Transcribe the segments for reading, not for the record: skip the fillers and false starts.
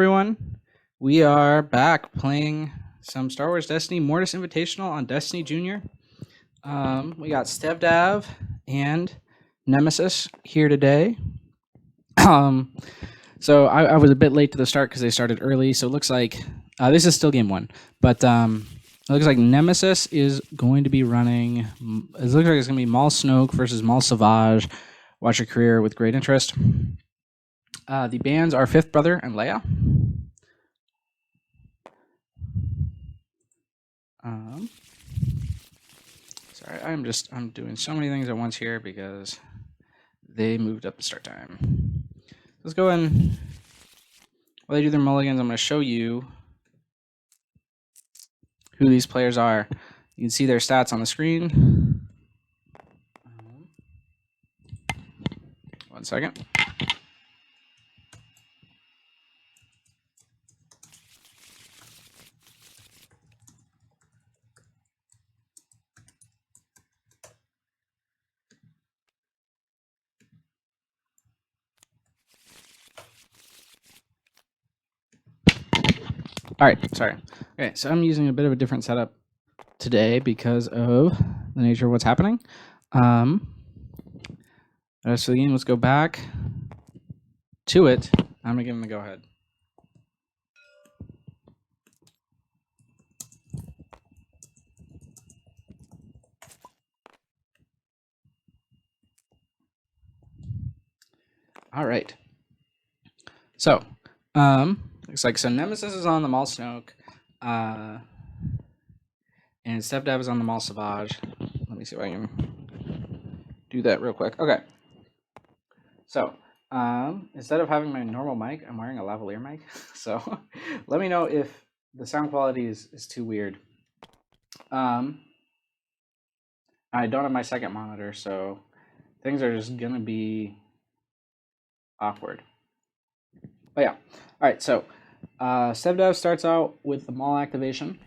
everyone. We are back playing some Star Wars Destiny Mortis Invitational on Destiny Junior. We got Stevdav and Nemesis here today. So I was a bit late to the start because they started early. So it looks like this is still game one, but it looks like Nemesis is going to be running. It looks like it's going to be Maul Snoke versus Maul Savage. Watch your career with great interest. The bands are Fifth Brother and Leia. Sorry, I'm doing so many things at once here because they moved up the start time. Let's go in. While they do their mulligans, I'm going to show you who these players are. You can see their stats on the screen. 1 second. All right, sorry. Okay, so I'm using a bit of a different setup today because of the nature of what's happening. So the game, let's go back to it. I'm gonna give them the go ahead. All right. So, looks like Nemesis is on the Maul Snoke, and Stevdav is on the Maul Savage. Let me see if I can do that real quick. Okay. So, instead of having my normal mic, I'm wearing a lavalier mic. So, let me know if the sound quality is too weird. I don't have my second monitor, so things are just gonna be awkward. But yeah. All right. So, Stevdav starts out with the Maul activation.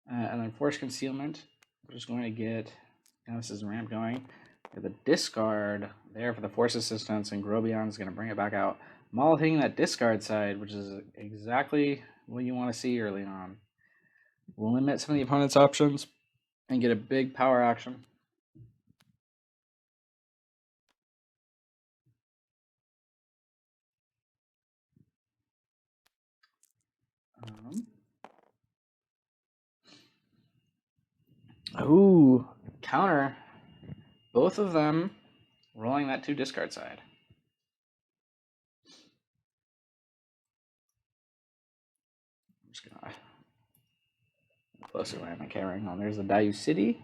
And then Force Concealment. We're just going to get Nemesis ramp going. The discard there for the Force Assistance, and Grobion is going to bring it back out. Maul hitting that discard side, which is exactly what you want to see early on. We'll limit some of the opponent's options and get a big power action. Ooh, counter. Both of them rolling that 2 discard side. I'm just gonna closer where am I carrying on? There's the Dayu City.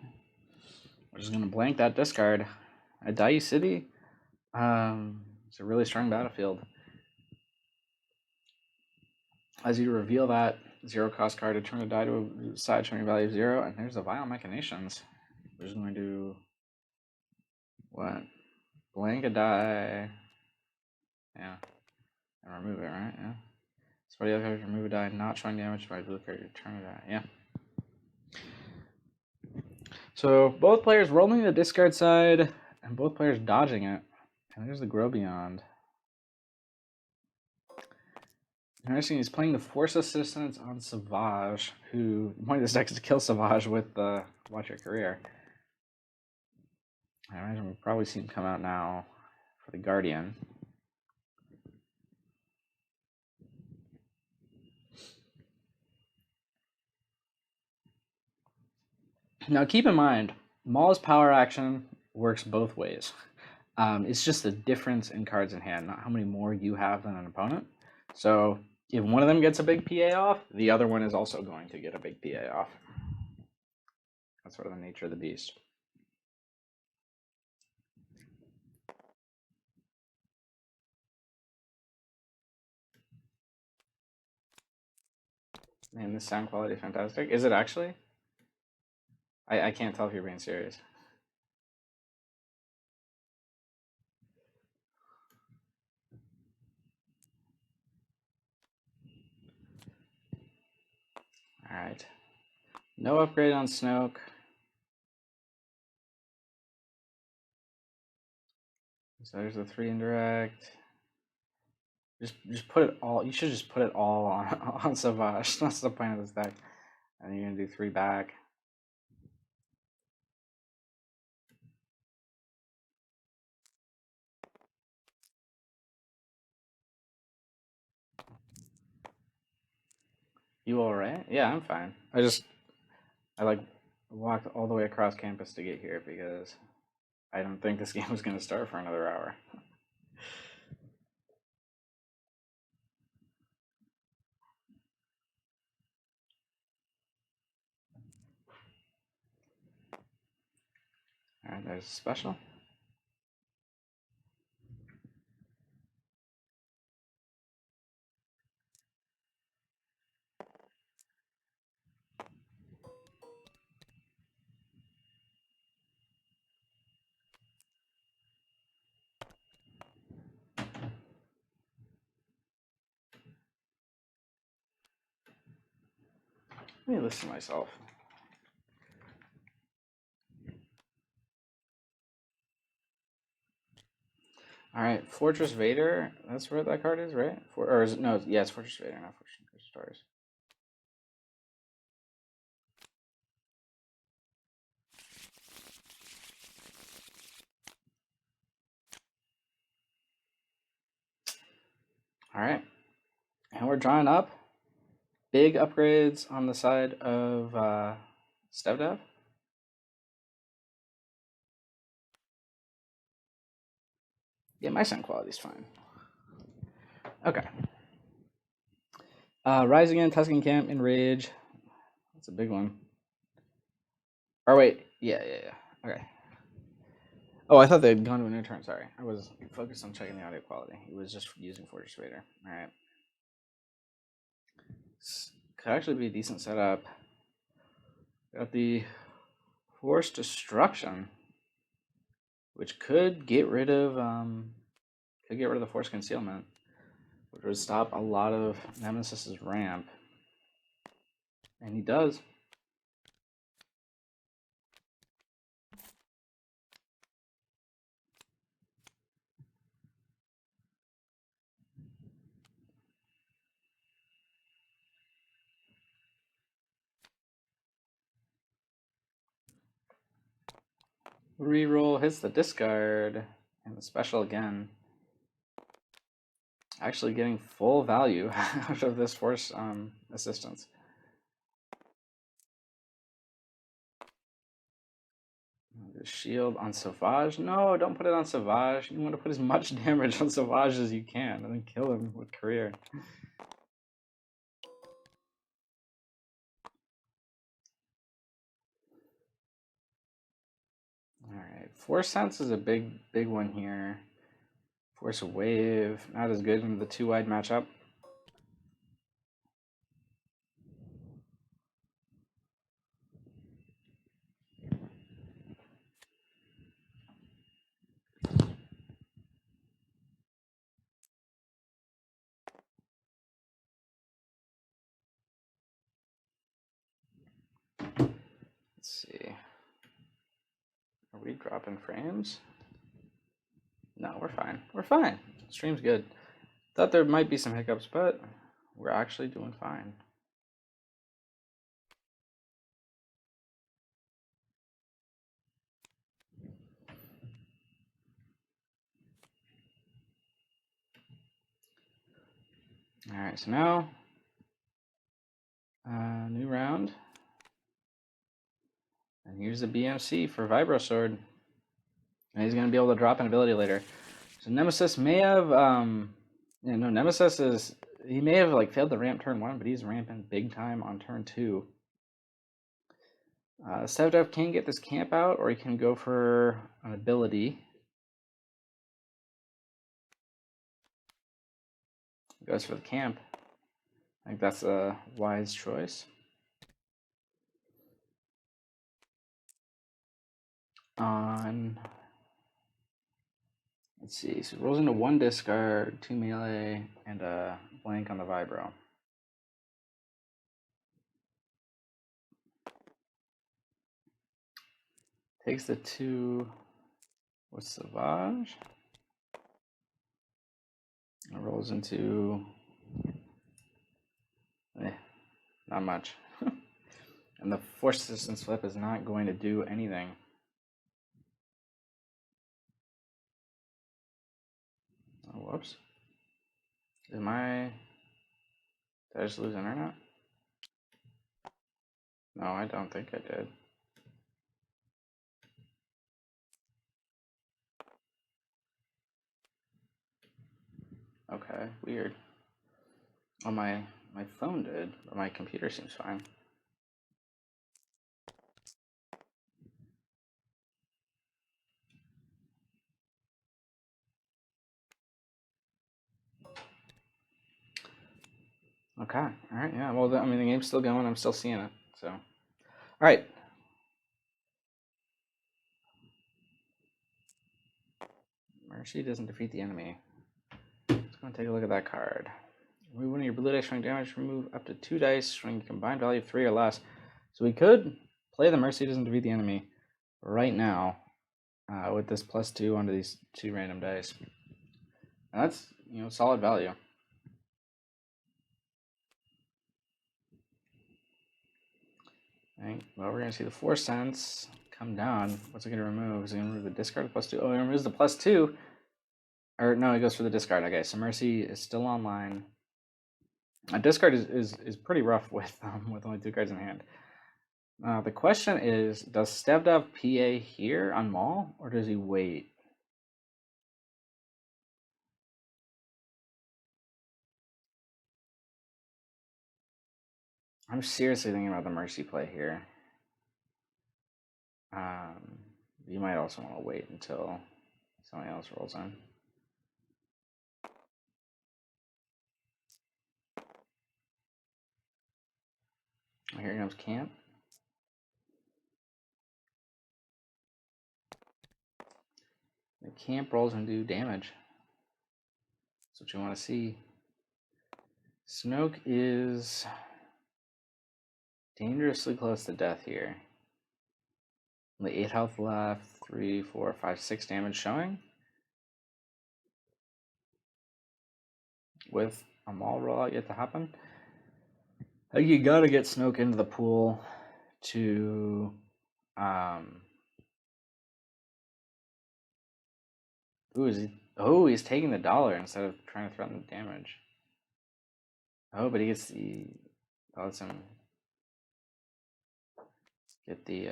We're just gonna blank that discard. At Dayu City, it's a really strong battlefield. As you reveal that 0-cost card, return a die to a side showing a value of 0, and there's the Vile Machinations. We're just going to what? Blank a die. Yeah. And remove it, right? Yeah. Somebody else has to remove a die, not showing damage by blue card, return a die. Yeah. So both players rolling the discard side and both players dodging it. And there's the Grow Beyond. Interesting, he's playing the Force Assistance on Savage, who the point of this deck is to kill Savage with the Watch Your Career. I imagine we'll probably see him come out now for the Guardian. Now keep in mind, Maul's power action works both ways. It's just the difference in cards in hand, not how many more you have than an opponent. So if one of them gets a big PA off, the other one is also going to get a big PA off. That's sort of the nature of the beast. Man, this sound quality is fantastic. Is it actually? I can't tell if you're being serious. All right. No upgrade on Snoke. So there's the 3 indirect. Just put it all. You should just put it all on Savage. That's the point of this deck. And you're gonna do 3 back. You all right? Yeah, I'm fine. I like walked all the way across campus to get here because I don't think this game was gonna start for another hour. All right, there's a special. Let me listen to myself. All right, Fortress Vader. That's where that card is, right? Or is it no? Yeah, it's Fortress Vader, not Fortress Stars. All right, and we're drawing up. Big upgrades on the side of Stevdav. Yeah, my sound quality is fine. Okay. Rise Again, Tuscan Camp, Enrage. That's a big one. Or wait, yeah. Okay. Oh, I thought they'd gone to a new turn. Sorry, I was focused on checking the audio quality. It was just using Fortress Vader. All right. Could actually be a decent setup. Got the Force Destruction, which could get rid of the Force Concealment, which would stop a lot of Nemesis's ramp. And he does. Reroll hits the discard, and the special again. Actually getting full value out of this Force assistance. Shield on Savage? No, don't put it on Savage. You want to put as much damage on Savage as you can and then kill him with Career. Alright, Force Sense is a big one here. Force Wave, not as good in the 2-wide matchup. Let's see. Are we dropping frames? No, we're fine. We're fine. Stream's good. Thought there might be some hiccups, but we're actually doing fine. Alright, so now, new round. And here's the BMC for Vibro Sword. And he's going to be able to drop an ability later. So Nemesis may have, Nemesis is, he may have like failed the ramp turn 1, but he's ramping big time on turn 2. Stevdav can get this camp out, or he can go for an ability. He goes for the camp. I think that's a wise choice. On, let's see, so rolls into 1 discard, 2 melee, and a blank on the Vibro. Takes the 2 with Savage. It rolls into not much. And the force resistance flip is not going to do anything. Oh, whoops. Did I just lose internet? No, I don't think I did. Okay, weird. Oh, my phone did, but my computer seems fine. Okay, all right, yeah. Well, I mean, the game's still going. I'm still seeing it. So, all right. Mercy doesn't defeat the enemy. Let's go and take a look at that card. Remove one of your blue dice showing damage. Remove up to 2 dice showing combined value of 3 or less. So we could play the Mercy doesn't defeat the enemy right now with this +2 onto these 2 random dice. And that's, solid value. Right. Well, we're going to see the Force Sense come down. What's it going to remove? Is it going to remove the discard +2? Oh, it removes the +2. Or no, it goes for the discard. Okay, so Mercy is still online. A discard is pretty rough with only 2 cards in hand. The question is, does Stevdav PA here on Maul, or does he wait? I'm seriously thinking about the Mercy play here. You might also want to wait until somebody else rolls in. Oh, here comes Camp. The Camp rolls and do damage. That's what you want to see. Snoke is dangerously close to death here. Only 8 health left, 3, 4, 5, 6 damage showing. With a Maul rollout yet to happen. You gotta get Snoke into the pool to he's taking the dollar instead of trying to threaten the damage. Oh, but he lets him get the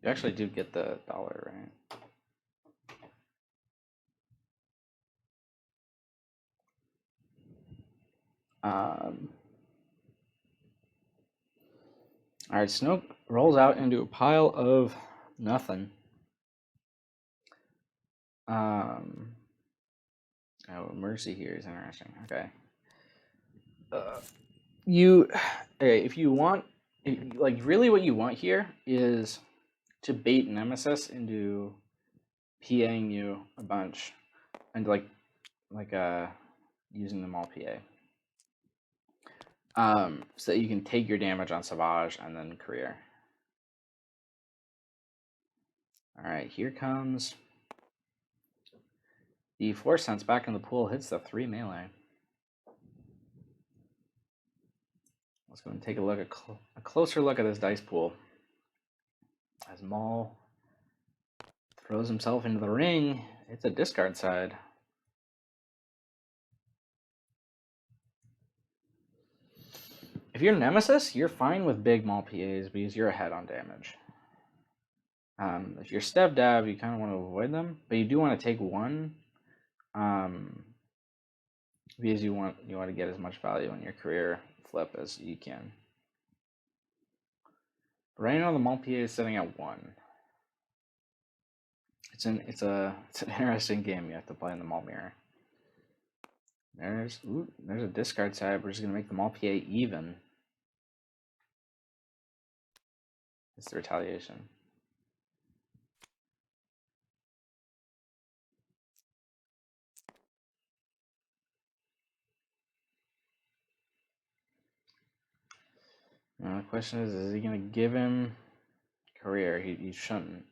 you actually do get the dollar, right? All right, Snoke rolls out into a pile of nothing. Oh, Mercy here is interesting. Okay. If you want, really what you want here is to bait Nemesis into PAing you a bunch and using them all PA. So that you can take your damage on Savage and then career. All right, here comes the Force Sense back in the pool, hits the 3 melee. Let's go and take a closer look at this dice pool. As Maul throws himself into the ring, it's a discard side. If you're Nemesis, you're fine with big Maul PAs because you're ahead on damage. If you're Stevdav, you kind of want to avoid them, but you do want to take one, because you want to get as much value in your career flip as you can. Right now, the Maul PA is sitting at 1. It's an interesting game you have to play in the Maul mirror. There's a discard side. We're just gonna make the Maul PA even. It's the retaliation. Now the question is he going to give him career? He shouldn't.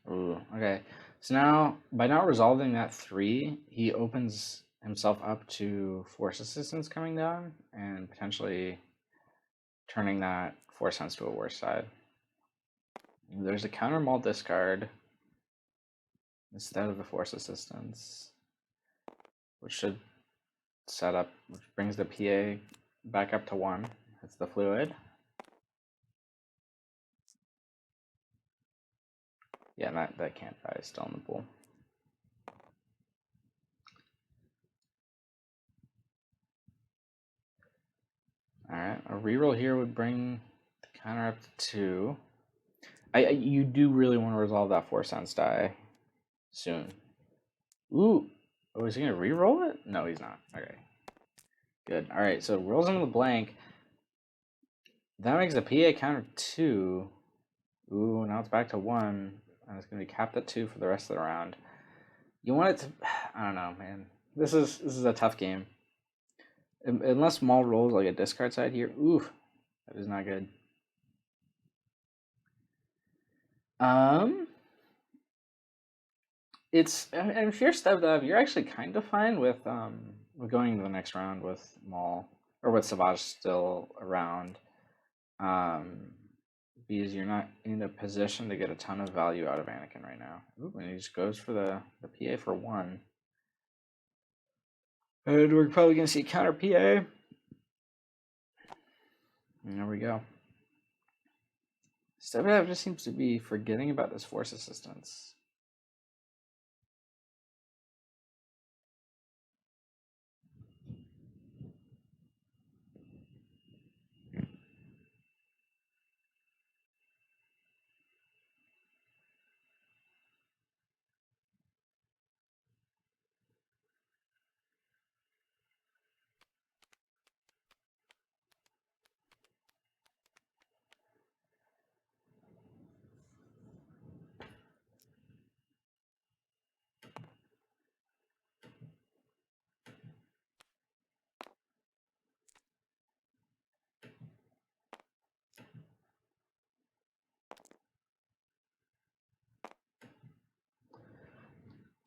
Ooh, okay. So now, by not resolving that 3, he opens himself up to Force Assistance coming down and potentially turning that Force Sense to a worse side. There's a counter Maul discard instead of the Force Assistance, which should set up, which brings the PA back up to 1. It's the fluid. Yeah, that can't die, still in the pool. Alright, a reroll here would bring the counter up to 2. You do really want to resolve that Force Sense die soon. Ooh. Oh, is he going to reroll it? No, he's not. Okay. Good. Alright, so it rolls into the blank. That makes the PA counter 2. Ooh, now it's back to 1. And it's going to be capped at 2 for the rest of the round. You want it to... I don't know, man. This is a tough game. Unless Maul rolls like a discard side here. Oof. That is not good. It's... And if you're Stevdav, you're actually kind of fine with going to the next round with Maul. Or with Savage still around. Because you're not in a position to get a ton of value out of Anakin right now. Ooh, and he just goes for the PA for 1. And we're probably going to see counter PA. And there we go. Stevdav just seems to be forgetting about this Force Assistance.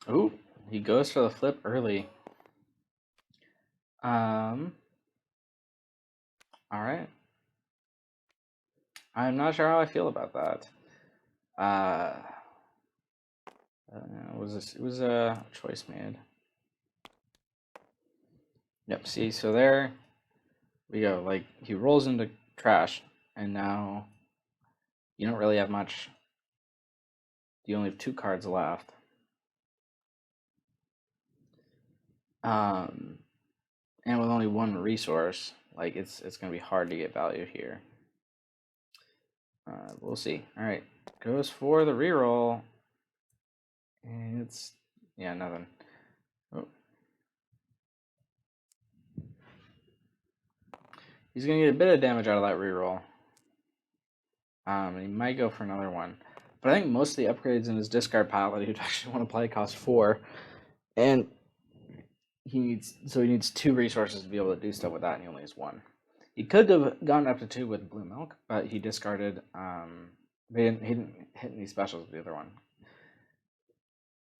Ooh, he goes for the flip early. All right. I'm not sure how I feel about that. It was a choice made. Yep. See, so there we go. Like he rolls into trash, and now you don't really have much. You only have 2 cards left. And with only 1 resource, like it's gonna be hard to get value here. We'll see. All right, goes for the reroll, and it's nothing. Oh. He's gonna get a bit of damage out of that reroll. He might go for another one, but I think most of the upgrades in his discard pile that he'd actually want to play cost 4, and he needs 2 resources to be able to do stuff with that, and he only has 1. He could have gone up to 2 with Blue Milk, but he discarded. He didn't hit any specials with the other one.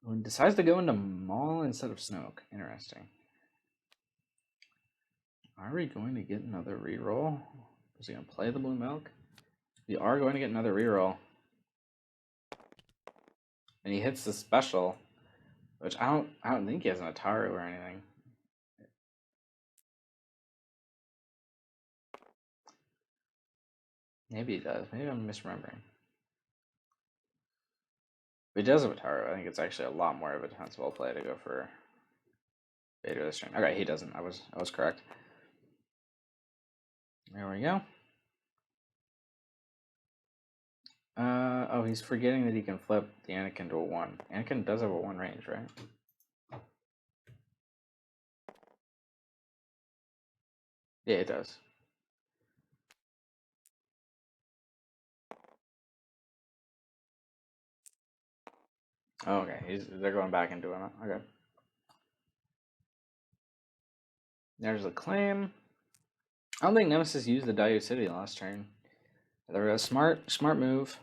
He decides to go into Maul instead of Snoke. Interesting. Are we going to get another reroll? Is he going to play the Blue Milk? We are going to get another reroll. And he hits the special, which I don't think he has an Ataru or anything. Maybe he does. Maybe I'm misremembering. If he does have Ataru, I think it's actually a lot more of a defensible play to go for Vader this turn. Okay, he doesn't. I was correct. There we go. Oh, he's forgetting that he can flip the Anakin to a 1. Anakin does have a 1 range, right? Yeah, it does. Oh, okay. They're going back into it. Okay. There's a claim. I don't think Nemesis used the Daiyu City last turn. There we go. Smart move.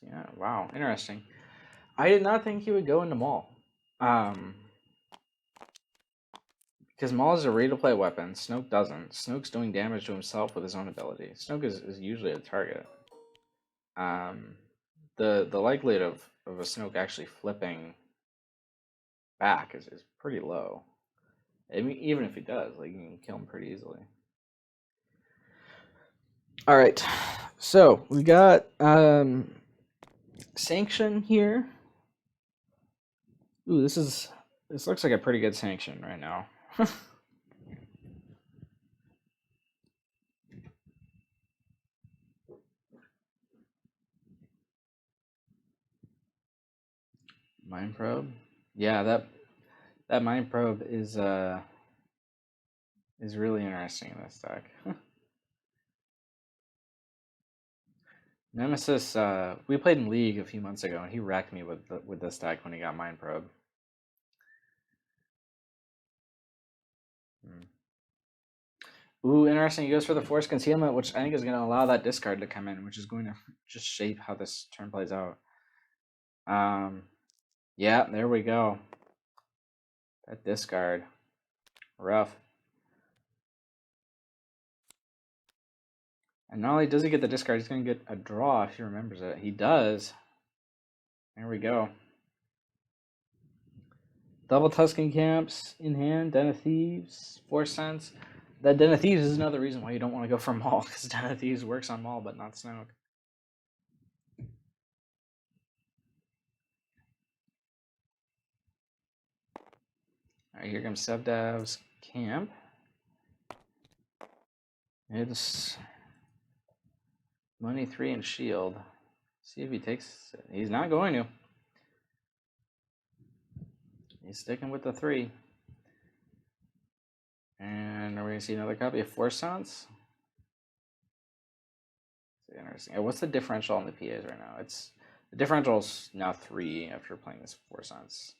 Yeah, wow, interesting. I did not think he would go into Maul. Because Maul is a ready-to-play weapon. Snoke doesn't. Snoke's doing damage to himself with his own ability. Snoke is usually a target. The likelihood of a Snoke actually flipping back is pretty low. I mean, even if he does, like, you can kill him pretty easily. All right, so we got sanction here. Ooh, this looks like a pretty good sanction right now. Mind probe, yeah, that mind probe is really interesting in this deck. Nemesis, we played in League a few months ago, and he wrecked me with this deck when he got Mind Probe. Ooh, interesting. He goes for the Force Concealment, which I think is going to allow that discard to come in, which is going to just shape how this turn plays out. Yeah, there we go. That discard. Rough. And not only does he get the discard, he's going to get a draw if he remembers it. He does. There we go. Double Tusken Camps in hand. Den of Thieves. Force Sense. That Den of Thieves is another reason why you don't want to go for Maul, because Den of Thieves works on Maul, but not Snoke. Alright, here comes Stevdav's camp. It's money 3 and shield. See if he takes it. He's not going to. He's sticking with the 3. And are we going to see another copy of Force Sounds? Interesting. What's the differential on the PAs right now? The differential is now 3 after playing this 4 cents.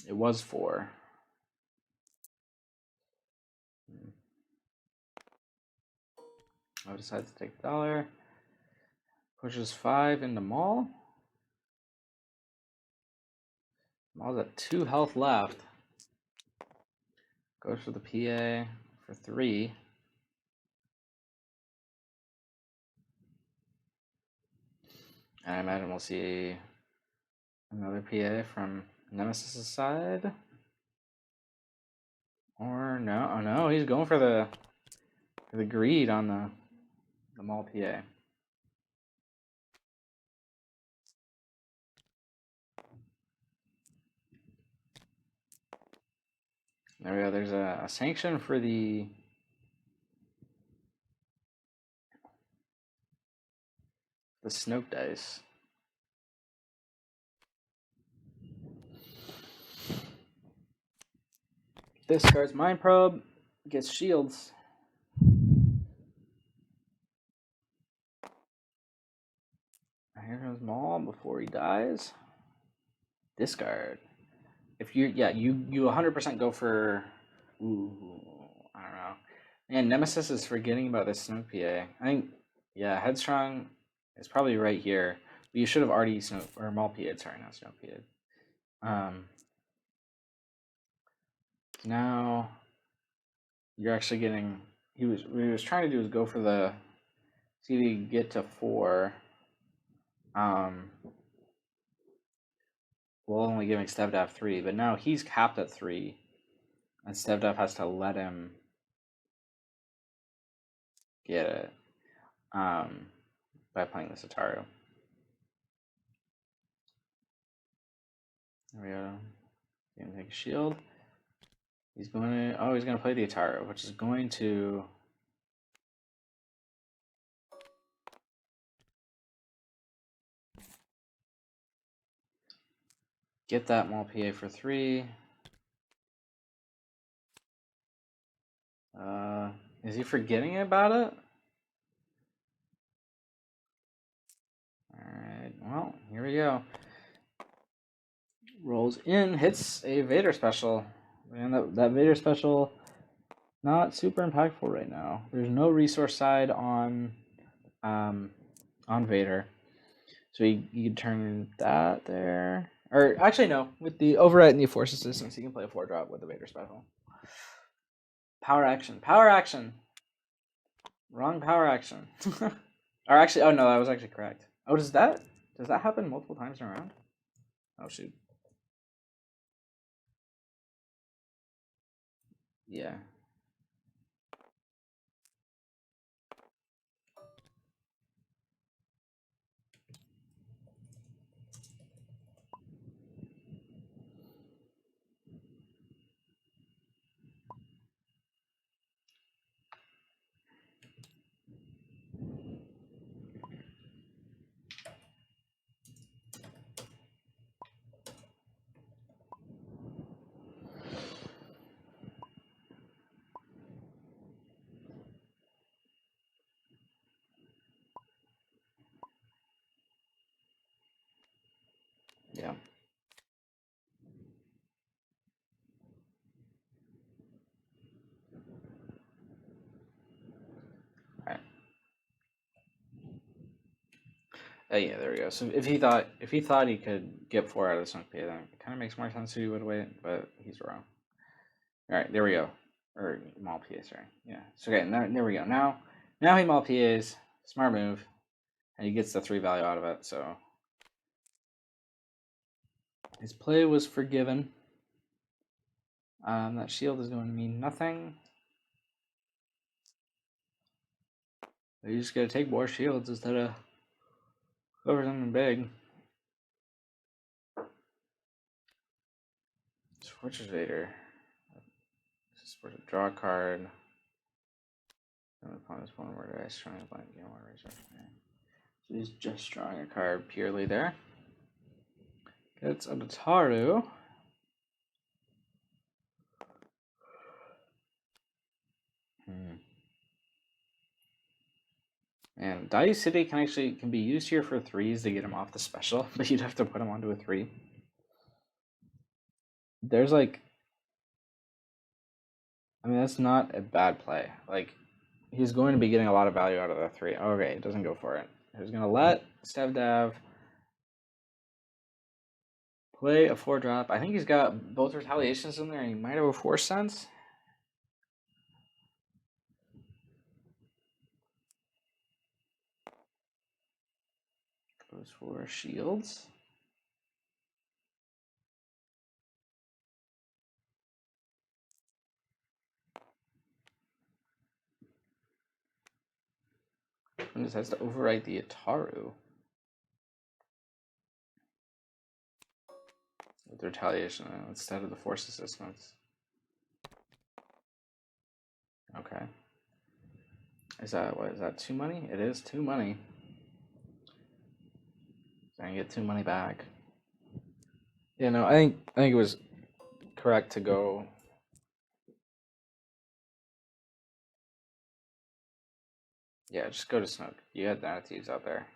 It was 4. I decided to take the dollar. Pushes 5 into Maul. Maul's at 2 health left. Goes for the PA for 3. And I imagine we'll see another PA from Nemesis' side. Or no. Oh no, he's going for the greed on the Maul PA. There we go. There's a sanction for the Snoke dice. Discards Mind Probe, gets shields. Here comes Maul before he dies. Discard. If you 100% go for. Ooh, I don't know. And Nemesis is forgetting about this Snoke PA. I think, yeah, Headstrong is probably right here. But you should have already Snoke or Maul PA'd. Sorry, not Snoke PA'd. Now you're actually getting. What he was trying to do is go for the. See if he can get to 4. We'll only giving Stevdav 3, but now he's capped at 3, and Stevdav has to let him get it by playing this Ataru. There we go. He's gonna take a shield. He's going to play the Ataru, which is going to get that Maul PA for 3. Is he forgetting about it? Alright, well, here we go. rolls in, hits a Vader special. Man, that Vader special, not super impactful right now. There's no resource side on Vader. So you could turn that there. Or actually, no. With the overwrite and the force assistance, you can play a 4-drop with the Vader special. Power action. Power action. Wrong power action. Or actually, oh no, that was actually correct. Oh, does that happen multiple times in a round? Oh shoot. Yeah. Yeah. All right. Oh yeah, there we go. So if he thought he could get 4 out of the Sunk Pit, then it kind of makes more sense to would wait, but he's wrong. All right, there we go. Or Maul PA, sorry. Yeah. So okay, now there we go. Now he Maul PAs. Smart move, and he gets the 3 value out of it. So his play was forgiven. That shield is going to mean nothing. You just gotta take more shields instead of over something big. Fortress Vader. Just for to draw a card. Upon this one where dice, trying to blind game one research. So he's just drawing a card purely there. Gets a Nataru. And Dai City can be used here for 3s to get him off the special, but you'd have to put him onto a 3. There's that's not a bad play. He's going to be getting a lot of value out of the 3. Okay, it doesn't go for it. He's going to let Stevdav play a 4-drop. I think he's got both retaliations in there, and he might have a Force Sense. Goes for shields. And decides to overwrite the Ataru with retaliation instead of the Force Assistance. Okay. Is that 2 money? It is 2 money. So I can get 2 money back. Yeah, no, I think it was correct to go. Yeah, just go to Snook. You had Natives out there.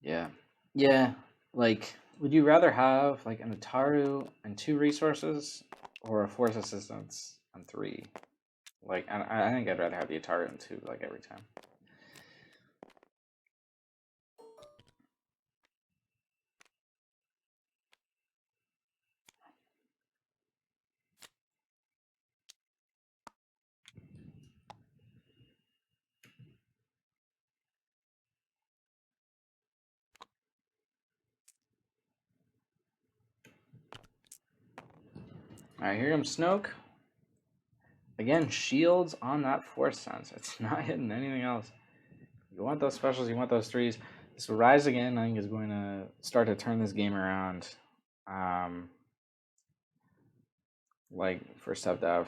Yeah. Yeah. Would you rather have an Ataru and 2 resources or a Force Assistance and 3? I think I'd rather have the Ataru and 2 every time. Alright, here comes Snoke. Again, shields on that Force Sense. It's not hitting anything else. You want those specials, you want those 3s. This Rise Again, I think, is going to start to turn this game around. For Stevdav.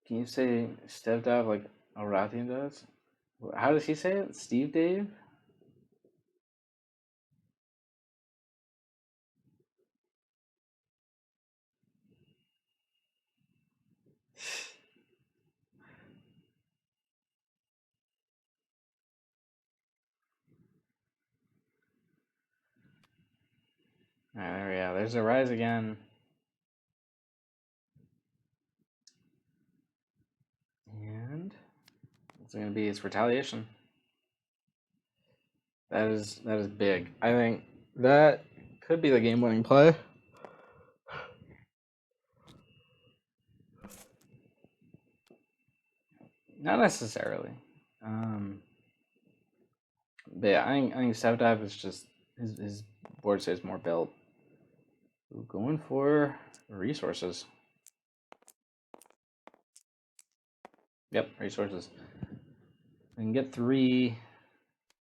Can you say Stevdav like Arathian does? How does he say it? Stevdav? Alright, there we go. There's a rise again. And what's it going to be? It's retaliation. That is big. I think that could be the game-winning play. Not necessarily. But yeah, I think Stevdav is just his board state is more built. Ooh, going for resources. Yep, resources. We can get 3,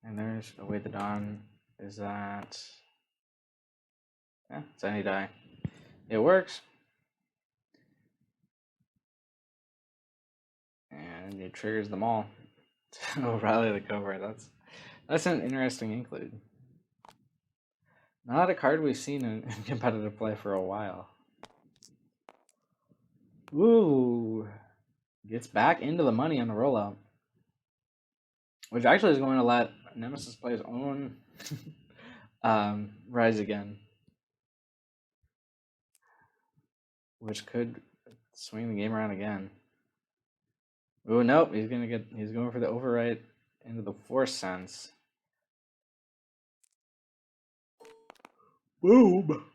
and there's Await the Dawn. Is that? Yeah, it's any die. It works. And it triggers them all. Oh, Rally the Cobra. That's an interesting include. Not a card we've seen in competitive play for a while. Ooh. Gets back into the money on the rollout. Which actually is going to let Nemesis play his own rise again. Which could swing the game around again. Oh nope, he's going for the overwrite into the force sense. Boom.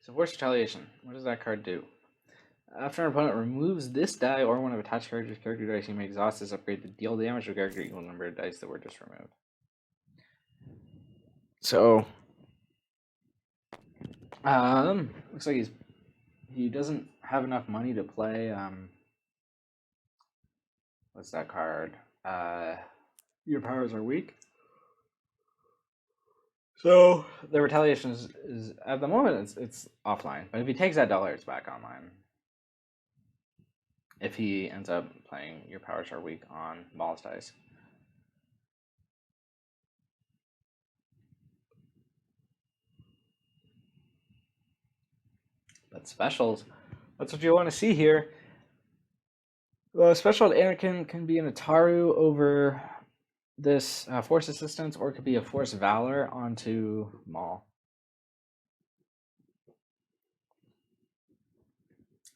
So force retaliation. What does that card do? After an opponent removes this die or one of attached character's character dice, you may exhaust this upgrade to deal damage to character equal number of dice that were just removed. So looks like he doesn't have enough money to play what's that card? Your powers are weak. So the retaliation is at the moment it's offline, but if he takes that dollar, it's back online. If he ends up playing your powers are weak on Ball's dice. But specials, that's what you want to see here. Special Anakin can be an Ataru over this Force Assistance, or it could be a Force Valor onto Maul.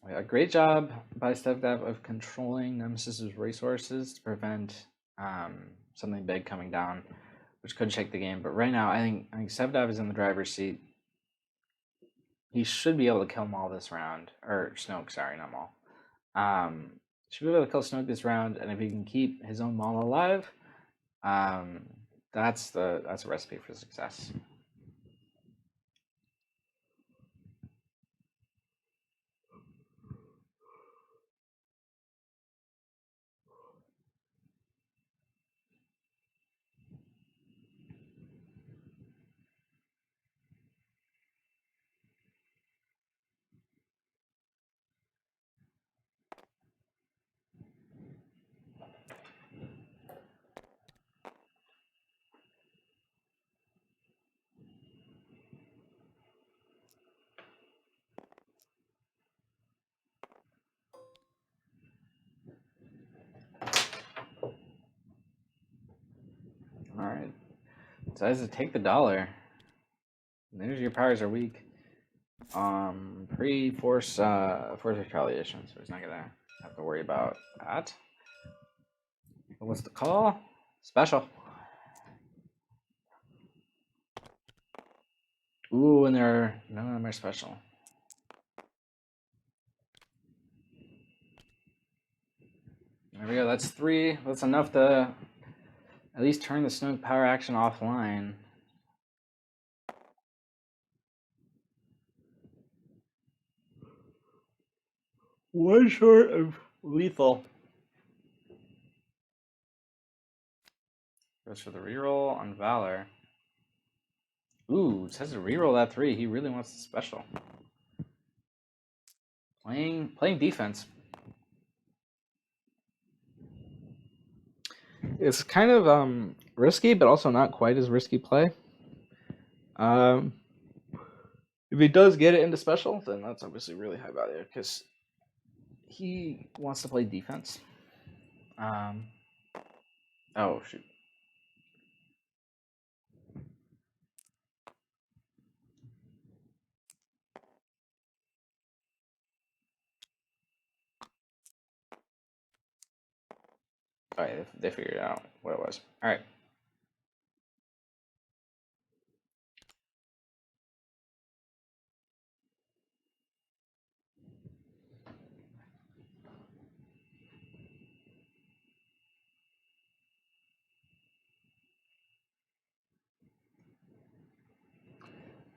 A great job by Stevdav of controlling Nemesis's resources to prevent something big coming down, which could shake the game. But right now, I think Stevdav is in the driver's seat. He should be able to kill Maul this round, or Snoke. Sorry, not Maul. Should be able to kill Snoke this round, and if he can keep his own Maul alive, that's a recipe for success. All right, decides to take the dollar. There's your powers are weak. Pre-force force retaliation, so he's not gonna have to worry about that. But what's the call? Special. Ooh, and none of them are special. There we go. That's 3. That's enough to at least turn the Snoke power action offline. One short of lethal. Goes for the reroll on Valor. Ooh, it says to reroll that 3. He really wants the special. Playing defense. It's kind of risky, but also not quite as risky play. If he does get it into special, then that's obviously really high value because he wants to play defense. Oh shoot! All right, they figured out what it was. All right.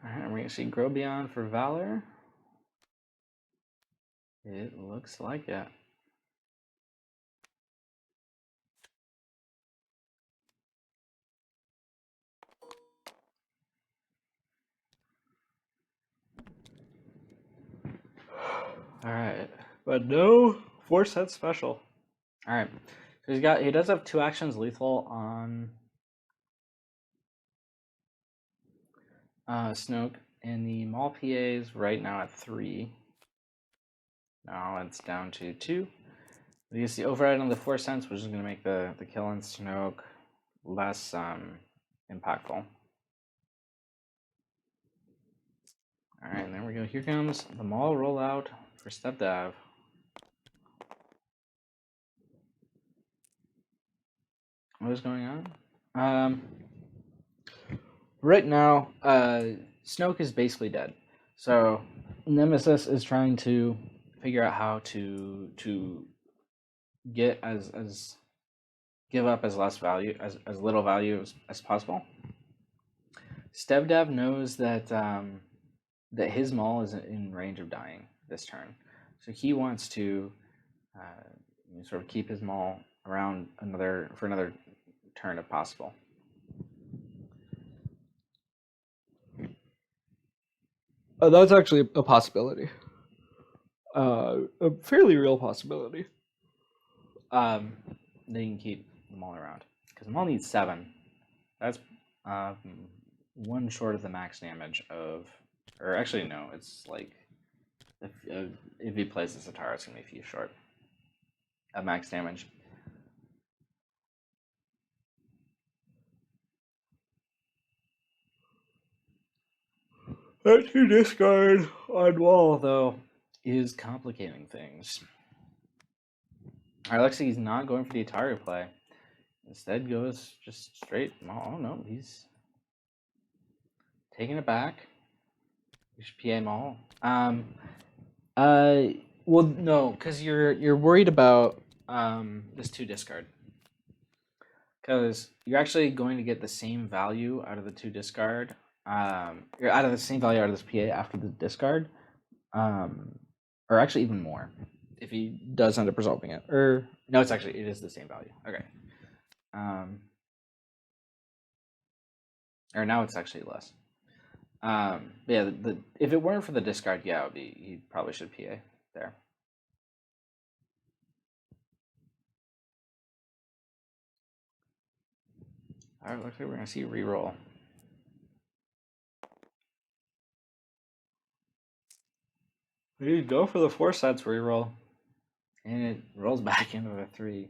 All right, we're gonna see Grobion for Valor. It looks like it. All right, but no 4-set special. All right, so he does have 2 actions lethal on Snoke, and the Maul PA is right now at 3. Now it's down to 2. You see override on the 4 cents, which is going to make the kill on Snoke less impactful. All right, and there we go. Here comes the Maul rollout for Stevdav. What is going on? Right now, Snoke is basically dead. So Nemesis is trying to figure out how to get give up as less value, as little value as possible. Stevdav knows that that his Maul is in range of dying this turn, so he wants to sort of keep his Maul around for another turn if possible. That's actually a possibility. A fairly real possibility. They can keep the Maul around because the Maul needs 7. That's 1 short of the max damage of, or actually no, it's like if he plays the Satara, it's gonna be a few short of max damage. That 2 discard on Wall though is complicating things. Alright, looks like he's not going for the Atari play. Instead goes just straight Maul. Oh no, he's taking it back. You should PA Maul. Well, no, because you're worried about this 2 discard. Because you're actually going to get the same value out of the 2 discard. You're out of the same value out of this PA after the discard. Or actually even more if he does end up resolving it. Or no, it is the same value. Okay. Or now it's actually less. Yeah, if it weren't for the discard, yeah, it would be, he probably should PA there. All right, looks like we're gonna see reroll. You go for the 4 sets reroll, and it rolls back into the 3.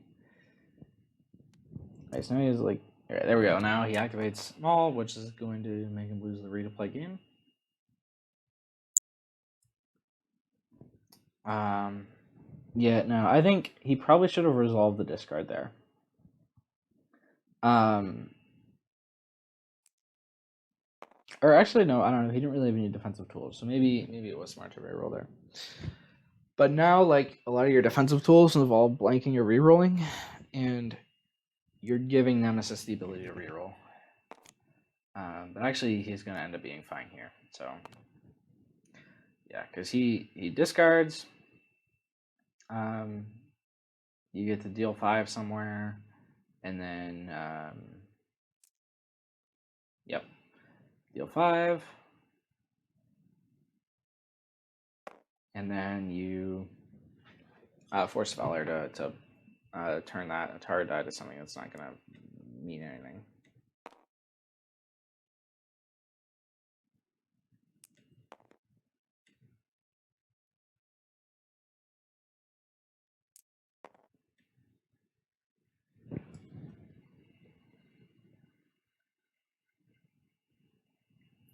Alright, so now he's like, alright, there we go. Now he activates Maul, which is going to make him lose the replay game. Yeah, no, I think he probably should have resolved the discard there. Or actually, no, I don't know. He didn't really have any defensive tools, so maybe it was smart to reroll there. But now, like, a lot of your defensive tools involve blanking or rerolling, and you're giving Nemesis the ability to reroll. But actually, he's going to end up being fine here. So, yeah, because he discards. You get to deal 5 somewhere, and then, yep, deal 5. And then you force Valor to turn that Atari die to something that's not going to mean anything.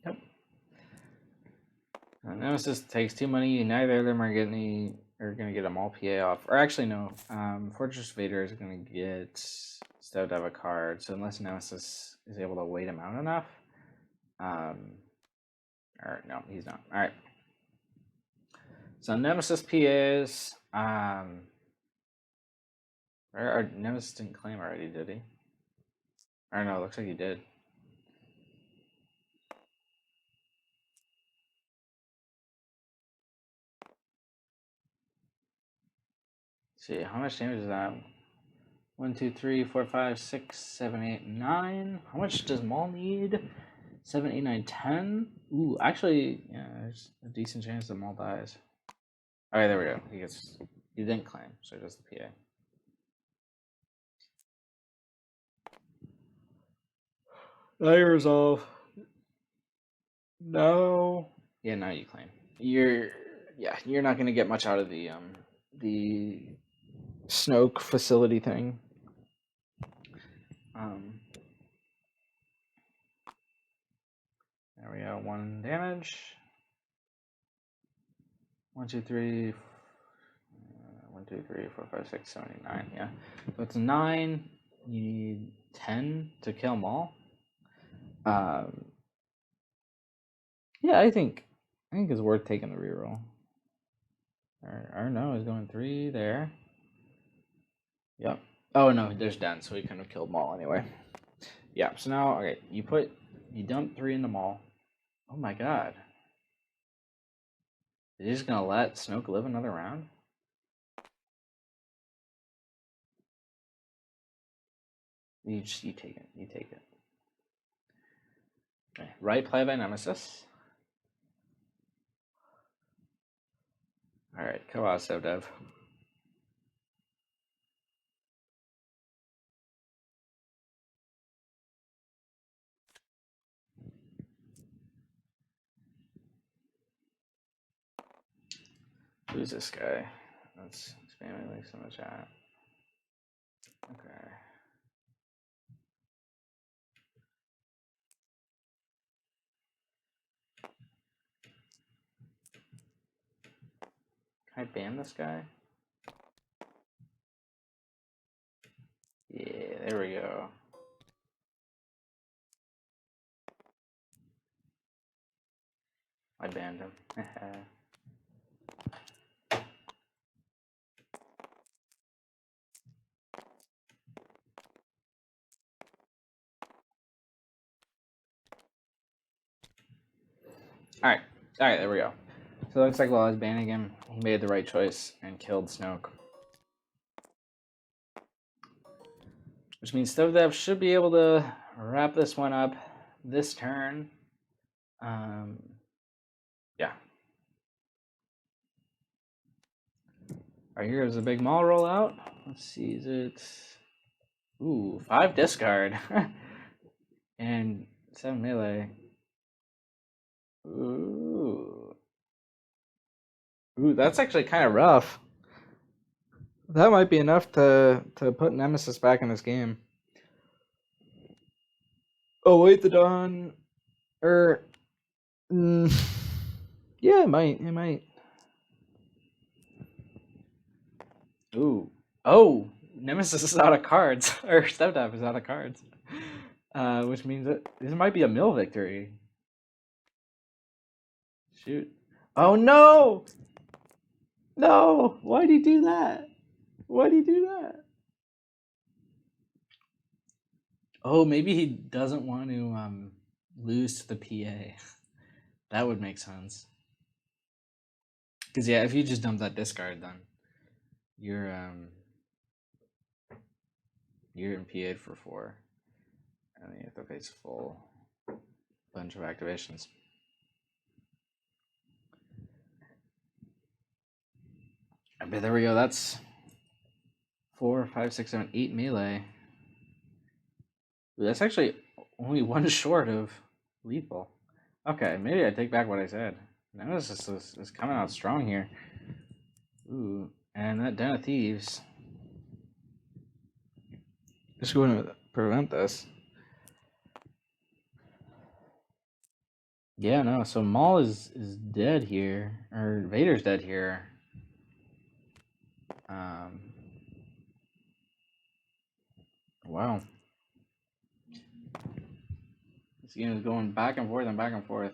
Yep. Nemesis takes 2 money. Neither of them are getting any We're gonna get a Maul PA off, or actually no. Fortress Vader is gonna get Stevdav a card. So unless Nemesis is able to wait him out enough, or no, he's not. All right. So Nemesis PAs. Or Nemesis didn't claim already, did he? Or no, looks like he did. Let's see, how much damage is that? 1, 2, 3, 4, 5, 6, 7, 8, 9. How much does Maul need? 7, 8, 9, 10. Ooh, actually, yeah, there's a decent chance that Maul dies. All right, there we go. He didn't claim, so he does the PA. Now you resolve. No. Yeah, now you claim. You're not gonna get much out of the Snoke facility thing. There we go. 1 damage. 1, 2, 3. 1, 2, 3, 4, 5, 6, 7, 8, 9. Yeah. So it's 9. You need 10 to kill Maul. Yeah, I think it's worth taking the reroll. Or no, he's going 3 there. Yep. Oh no, there's Den, so he couldn't have killed Maul anyway. Yeah. So now, okay, you dump 3 into Maul. Oh my god. Is he just gonna let Snoke live another round? You take it. You take it. Okay. Right play by Nemesis. All right, go out, Stevdav. Who's this guy? Let's spamming links in the chat. Okay. Can I ban this guy? Yeah, there we go. I banned him. Alright, there we go. So it looks like while I was banning him, he made the right choice and killed Snoke. Which means Stevdav should be able to wrap this one up this turn. Yeah. Alright, here's a big Maul rollout. Let's see, is it... Ooh, 5 discard. And 7 melee. Ooh, that's actually kind of rough. That might be enough to put Nemesis back in this game. Oh, wait, the dawn. Yeah, it might. Ooh. Oh, Nemesis is out of cards. Or Stevdav is out of cards. Which means that this might be a mill victory. Shoot. Oh, no! No! Why'd he do that? Why'd he do that? Oh, maybe he doesn't want to lose to the PA. That would make sense. Because yeah, if you just dump that discard, then you're in PA for 4, and then you have to face a full bunch of activations. But there we go. That's 4, 5, 6, 7, 8 melee. Ooh, that's actually only 1 short of lethal. Okay, maybe I take back what I said. Nemesis is coming out strong here. Ooh, and that Den of Thieves. Just going to prevent this. Yeah, no. So Maul is dead here, or Vader's dead here. Wow. This game is going back and forth and back and forth.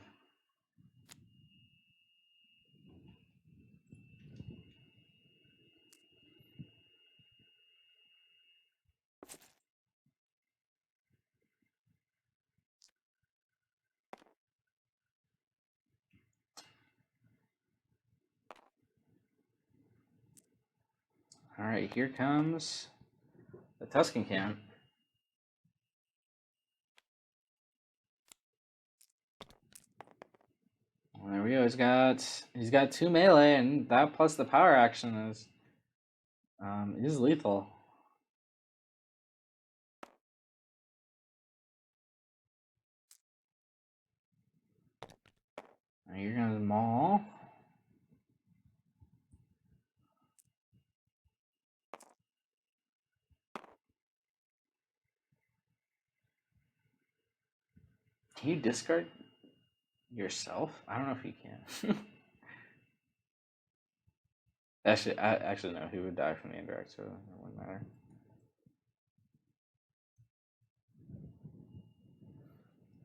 All right, here comes the Tuscan Can. Well, there we go. He's got 2 melee, and that plus the power action is lethal. Now you're gonna maul. Can you discard yourself? I don't know if you can. Actually, no. He would die from the indirect, so it wouldn't matter.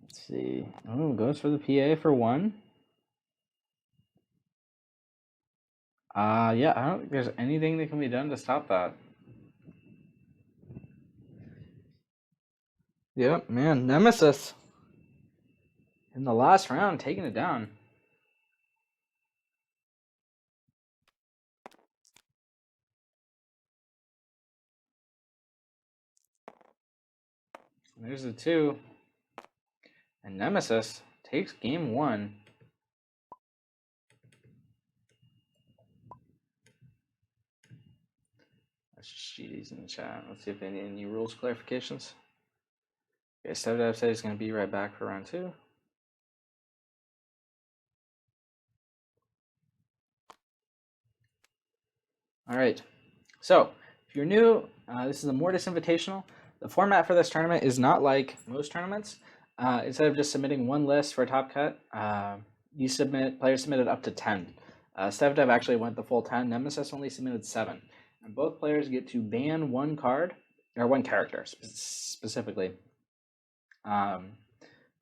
Let's see. Oh, goes for the PA for 1. Yeah, I don't think there's anything that can be done to stop that. Yep, man, Nemesis in the last round, taking it down. There's the 2. And Nemesis takes game 1. Let's just shoot these in the chat. Let's see if they need any rules clarifications. Okay, Stevdav said he's going to be right back for round 2. All right. So, if you're new, this is the Mortis Invitational. The format for this tournament is not like most tournaments. Instead of just submitting 1 list for a top cut, players submitted up to 10. Stevdav actually went the full 10. Nemesis only submitted 7. And both players get to ban 1 card, or 1 character specifically,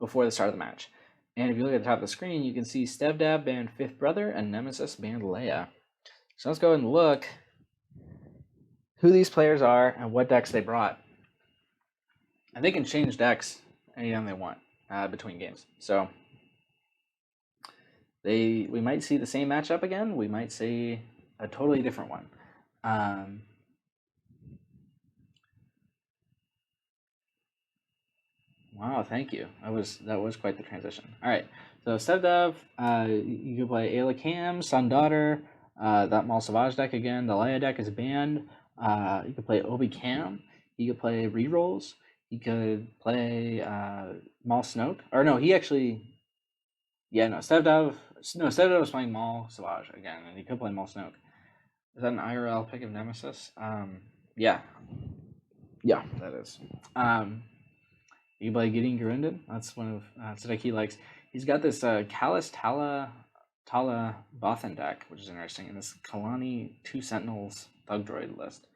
before the start of the match. And if you look at the top of the screen, you can see Stevdav banned Fifth Brother and Nemesis banned Leia. So let's go ahead and look who these players are and what decks they brought. And they can change decks anytime they want between games. So we might see the same matchup again. We might see a totally different one. Wow, thank you. That was quite the transition. All right, so Stevdav, you can play Ayla Cam, Sun Daughter, that Mal Savage deck again. The Leia deck is banned. You could play Obi Cam. You could play rerolls. He could play Maul Snoke. Or no, he actually... Yeah, no, Stevdav was playing Maul Savage again, and he could play Maul Snoke. Is that an IRL pick of Nemesis? Yeah. Yeah, that is. You play Gideon Garundan. That's one of that's the deck he likes. He's got this Callus Tala Bothan deck, which is interesting, and this Kalani 2 Sentinels Thug Droid list.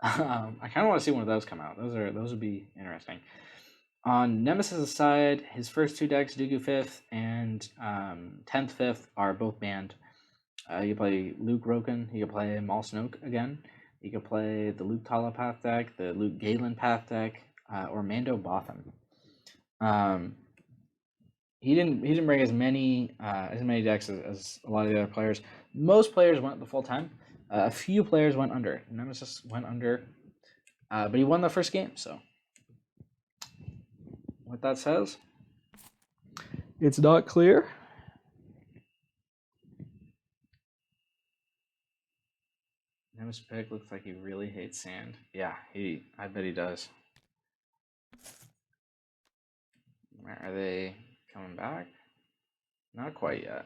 I kind of want to see one of those come out. Those would be interesting. On Nemesis' side, his first 2 decks, Dooku 5th and 10th 5th, are both banned. You play Luke Roken. You can play Maul Snoke again. You can play the Luke Tala Path deck, the Luke Galen Path deck, or Mando Botham. He didn't bring as many decks as a lot of the other players. Most players went the full time. A few players went under. Nemesis went under, but he won the first game. So, what that says, it's not clear. Nemesis pick looks like he really hates sand. Yeah, I bet he does. Are they coming back? Not quite yet.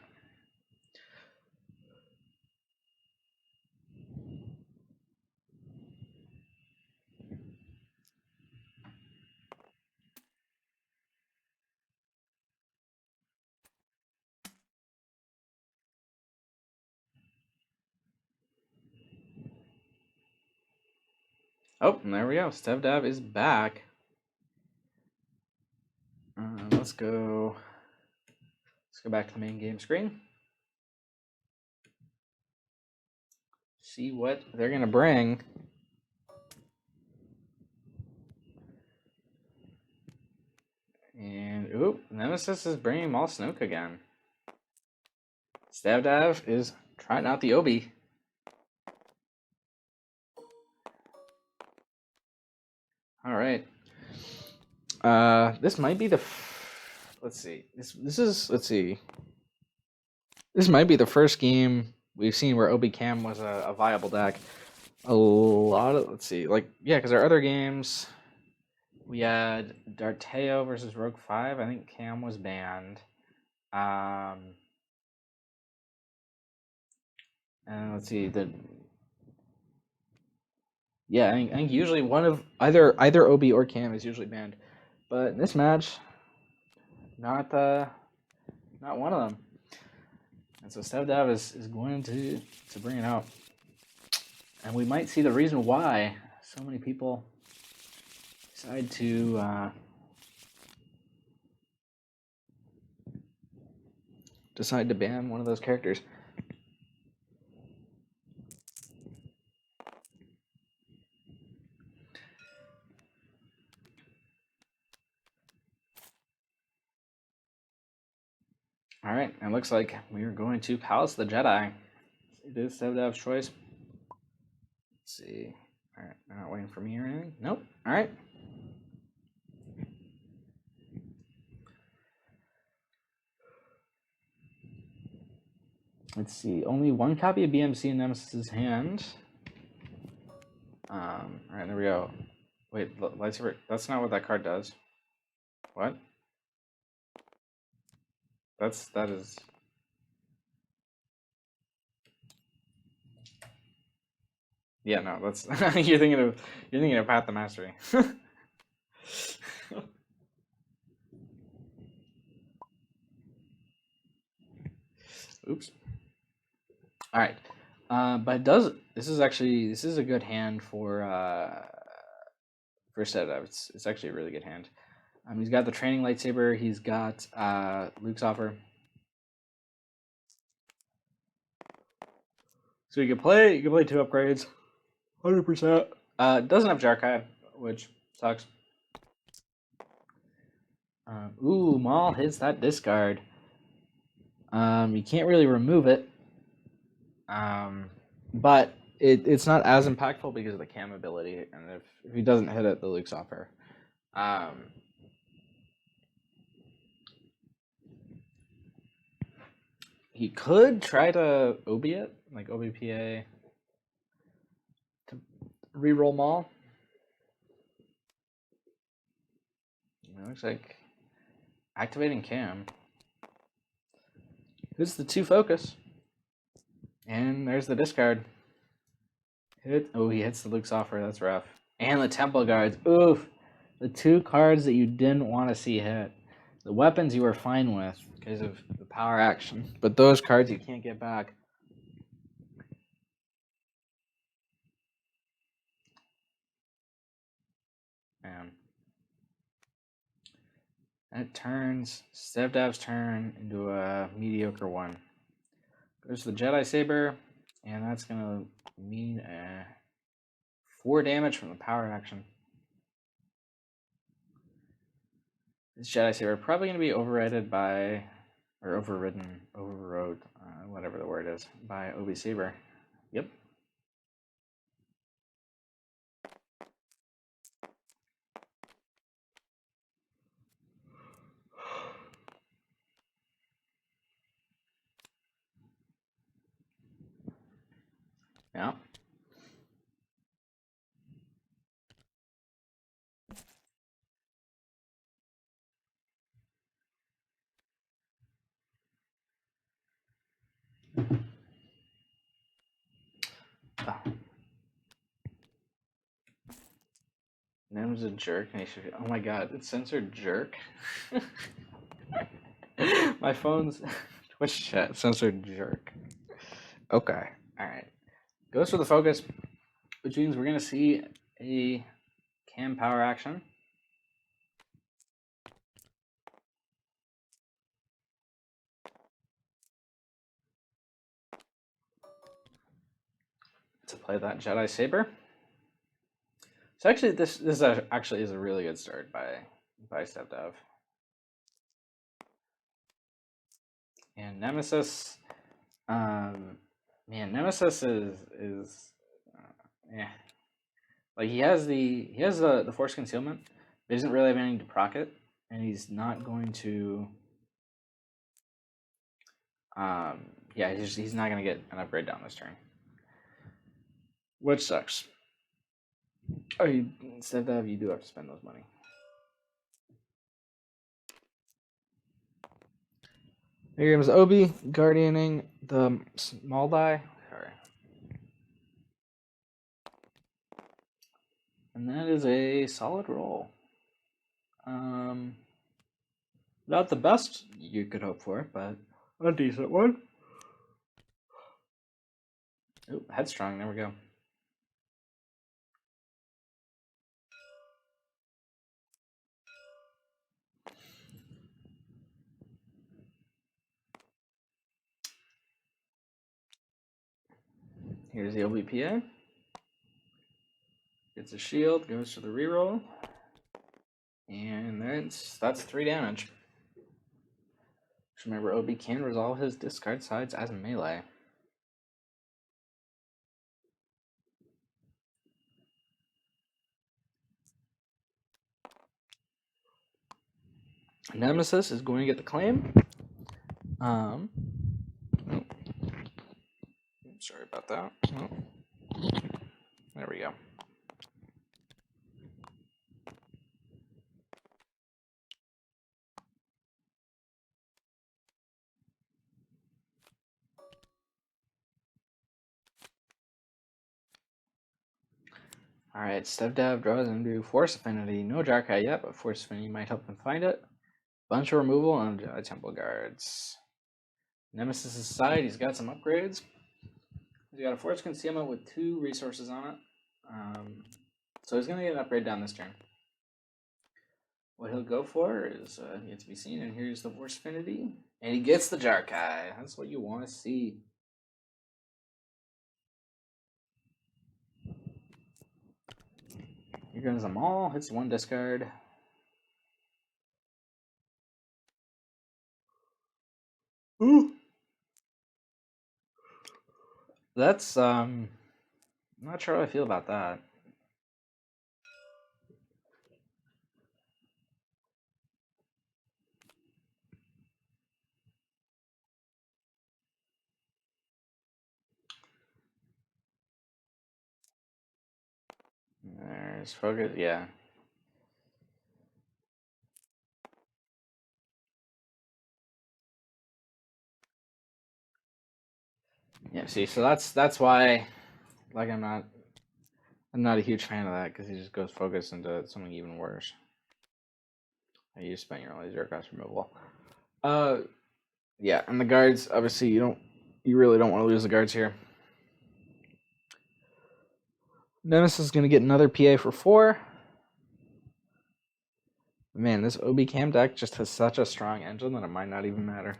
Oh, and there we go. Stevdav is back. Let's go back to the main game screen. See what they're gonna bring. And oop, Nemesis is bringing Maul Snoke again. Stevdav is trying out the Obi. All right. This might be the. Let's see. This might be the first game we've seen where Obi Cam was a viable deck. Because our other games, we had Darteo versus Rogue 5. I think Cam was banned. And let's see, I think usually one of either Obi or Cam is usually banned, but in this match, not one of them. And so Stevdav is going to bring it out, and we might see the reason why so many people decide to ban one of those characters. All right, it looks like we are going to Palace of the Jedi. It is Stevdav's choice. Let's see. All right, they're not waiting for me or anything. Nope. All right. Let's see. Only one copy of BMC in Nemesis' hand. All right, there we go. Wait, lightsaber. That's not what that card does. What? That is. Yeah, no, that's you're thinking of Path to Mastery. Oops. All right, but this is a good hand for Stevdav. It's actually a really good hand. He's got the training lightsaber. He's got Luke's offer. So you can play 2 upgrades. 100%. Doesn't have Jarkai, which sucks. Ooh, Maul hits that discard. You can't really remove it. But it's not as impactful because of the cam ability, and if he doesn't hit it, the Luke's offer. He could try to Obi it, like OBPA, to reroll Maul. It looks like activating cam. Here's the 2 focus. And there's the discard. He hits the Luke's offer. That's rough. And the Temple Guards. Oof. The 2 cards that you didn't want to see hit. The weapons you were fine with because of the power action. But those cards you can't get back. Man. That turns Stevdav's turn into a mediocre one. Goes to the Jedi Saber, and that's going to mean 4 damage from the power action. This Jedi Saber probably going to be overrode, whatever the word is, by Obi Saber. Yep. Yeah. Oh. Nem's a jerk, and he should. Oh my god, it's censored jerk. My phone's Twitch chat censored jerk. Okay, all right. Goes for the focus, which means we're gonna see a cam power action. To play that Jedi Saber. So actually, this actually is a really good start by Stevdav. And Nemesis, man, Nemesis is yeah, like he has the force concealment, but he doesn't really have anything to proc it, and he's not going to. Yeah, he's not going to get an upgrade down this turn, which sucks. Oh, instead of you do have to spend those money. Here comes Obi guardianing the small die. Sorry. And that is a solid roll. Not the best you could hope for, but a decent one. Ooh, headstrong, there we go. Here's the OBPA. Gets a shield, goes to the reroll. And that's 3 damage. Just remember, Obi can resolve his discard sides as melee. Nemesis is going to get the claim. Oh. Sorry about that. Oh. There we go. Alright, Stevdav draws into Force Affinity. No Jarkai yet, but Force Affinity might help him find it. Bunch of removal and Temple Guards. Nemesis' side, he's got some upgrades. He's got a Force Concealment with 2 resources on it. So he's going to get an upgrade down this turn. What he'll go for is yet to be seen, and here's the Force Affinity. And he gets the Jarkai. That's what you want to see. Here comes them all. Hits 1 discard. Ooh. That's I'm not sure how I feel about that. There's focus, yeah. Yeah, see, so that's why, like, I'm not a huge fan of that, because he just goes focus into something even worse. You just spent your only 0 cost removal. Yeah, and the guards, obviously, you really don't want to lose the guards here. Nemesis is going to get another PA for 4. Man, this OB Cam deck just has such a strong engine that it might not even matter.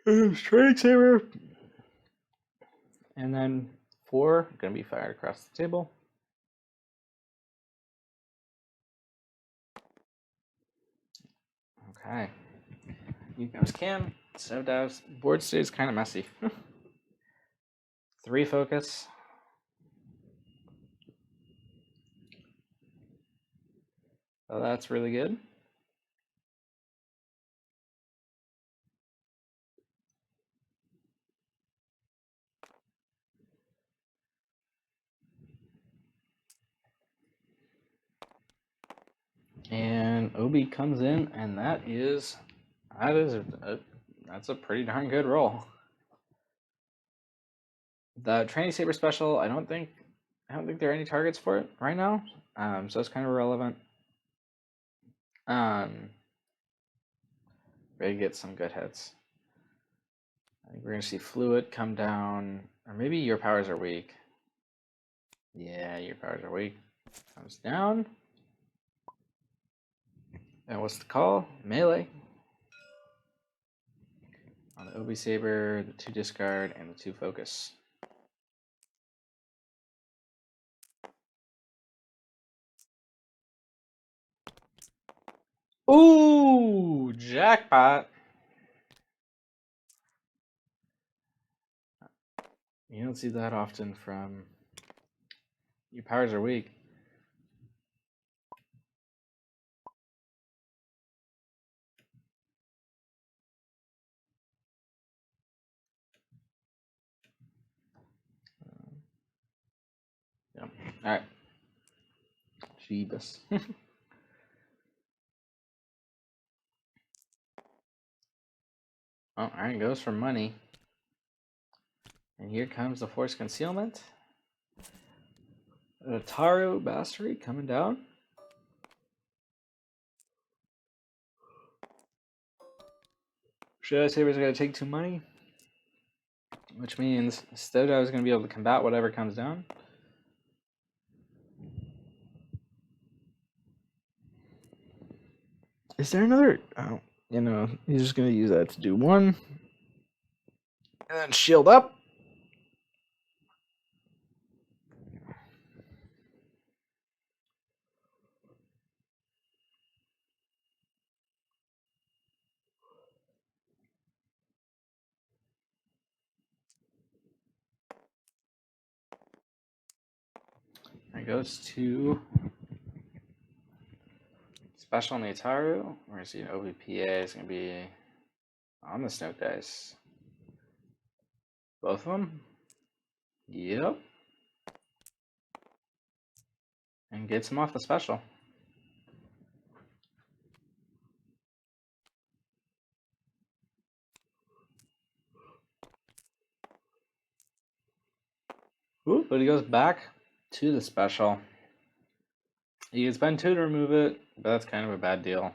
Training Saber. And then 4 going to be fired across the table. Okay. Here comes Cam. Stevdav's board stays kind of messy. 3 focus. So that's really good. And Obi comes in, and that's a pretty darn good roll. The Training Saber special, I don't think there are any targets for it right now, so it's kind of irrelevant. Ready to get some good hits. I think we're going to see Fluid come down, or maybe your powers are weak. Yeah, your powers are weak. Comes down. And what's the call? Melee. On the Obi Saber, the 2 discard, and the 2 focus. Ooh, jackpot. You don't see that often from your powers are weak. Yeah. All right. Jeebus. Well, Iron goes for money. And here comes the Force Concealment. Taru Mastery coming down. Shadow Saber's going to take 2 money. Which means Stevdav is going to be able to combat whatever comes down. Is there another? Oh, you know, he's just going to use that to do 1. And then shield up. That goes to Special on the Ataru. We're going to see an OVPA is going to be on the Snoke dice. Both of them? Yep. And gets him off the special. Ooh, but he goes back to the special. He can spend 2 to remove it, but that's kind of a bad deal.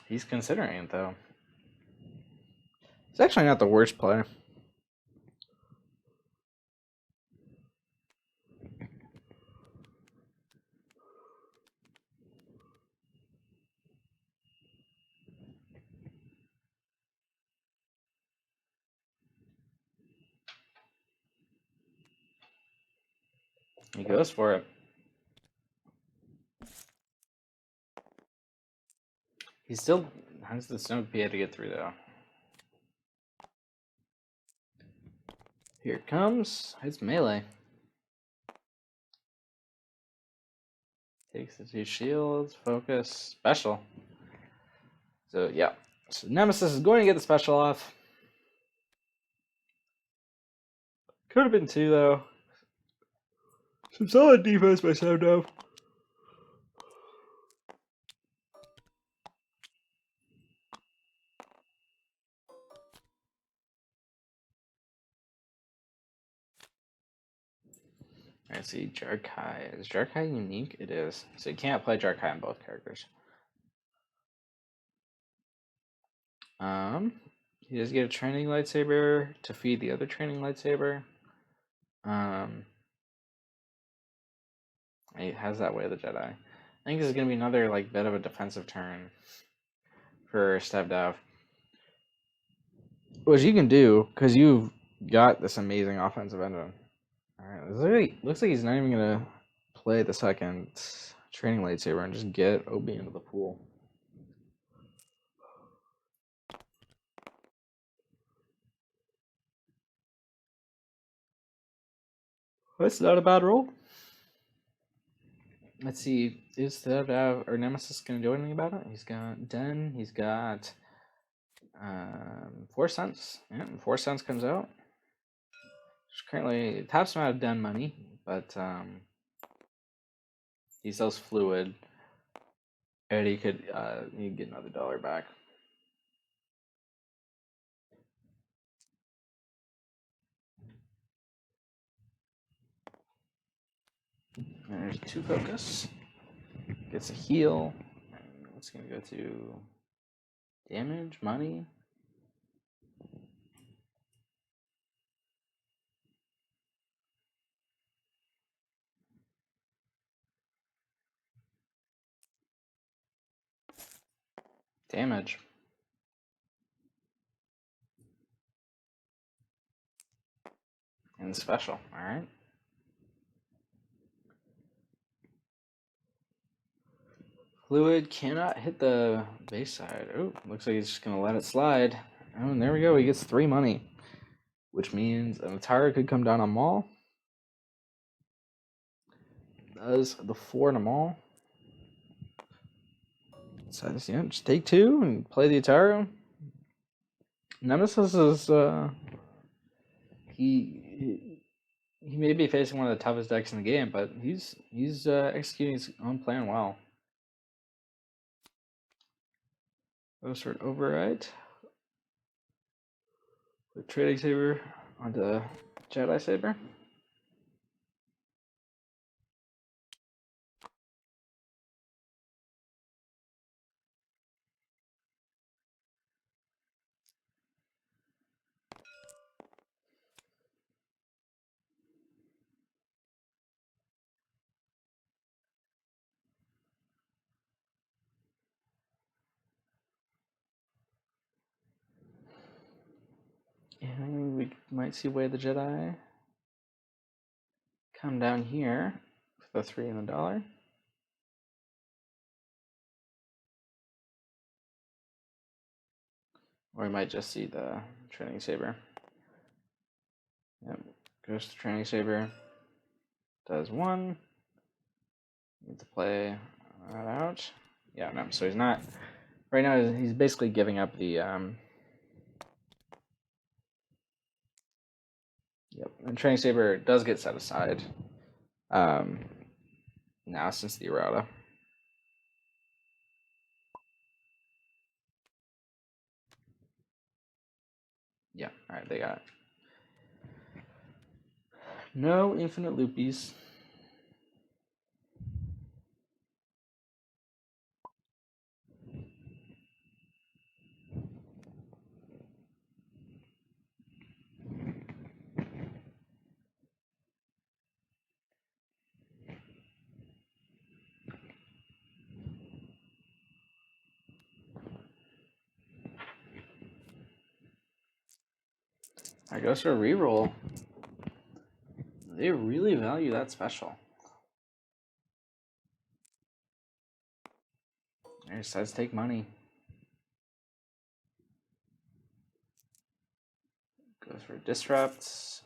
He's considering it, though. He's actually not the worst player. He goes for it. He still has the Snoke PA to get through, though. Here it comes. It's melee. Takes the 2 shields, focus, special. So, yeah. So Nemesis is going to get the special off. Could have been 2, though. Some solid defense by Stevdav. Alright, see, Jarkai. Is Jarkai unique? It is. So you can't play Jarkai on both characters. He does get a training lightsaber to feed the other training lightsaber. He has that Way of the Jedi. I think this is gonna be another like bit of a defensive turn for Stevdav. Which you can do, because you've got this amazing offensive engine. Alright, looks like he's not even gonna play the second training lightsaber and just get Obi into the pool. That's not a bad roll. Let's see, is Stevdav or Nemesis gonna do anything about it? He's got Den, he's got 4 cents. Yeah, 4 cents comes out. Which currently taps him out of Den money, but he sells Fluid. Eddie could you get another $1 back. And there's 2 focus. Gets a heal. And what's gonna go to damage, money? Damage. And special, alright. Fluid cannot hit the base side. Oh, looks like he's just gonna let it slide. Oh, and there we go. He gets 3 money, which means an Atara could come down on Maul. Does the 4 and a Maul. So yeah, just take 2 and play the Atara. Nemesis is he may be facing one of the toughest decks in the game, but he's executing his own plan well. Goes for an override. Put Trading Saber onto Jedi Saber. And we might see Way of the Jedi come down here for the 3 and the $1. Or we might just see the Training Saber. Yep, goes to Training Saber. Does 1. Need to play that out. Yeah, no, so he's not. Right now, he's basically giving up the. Yep, and Training Saber does get set aside. Now, since the errata. Yeah, alright, they got it. No infinite loopies. I goes for a reroll. They really value that special. He decides to take money. Goes for Disrupt.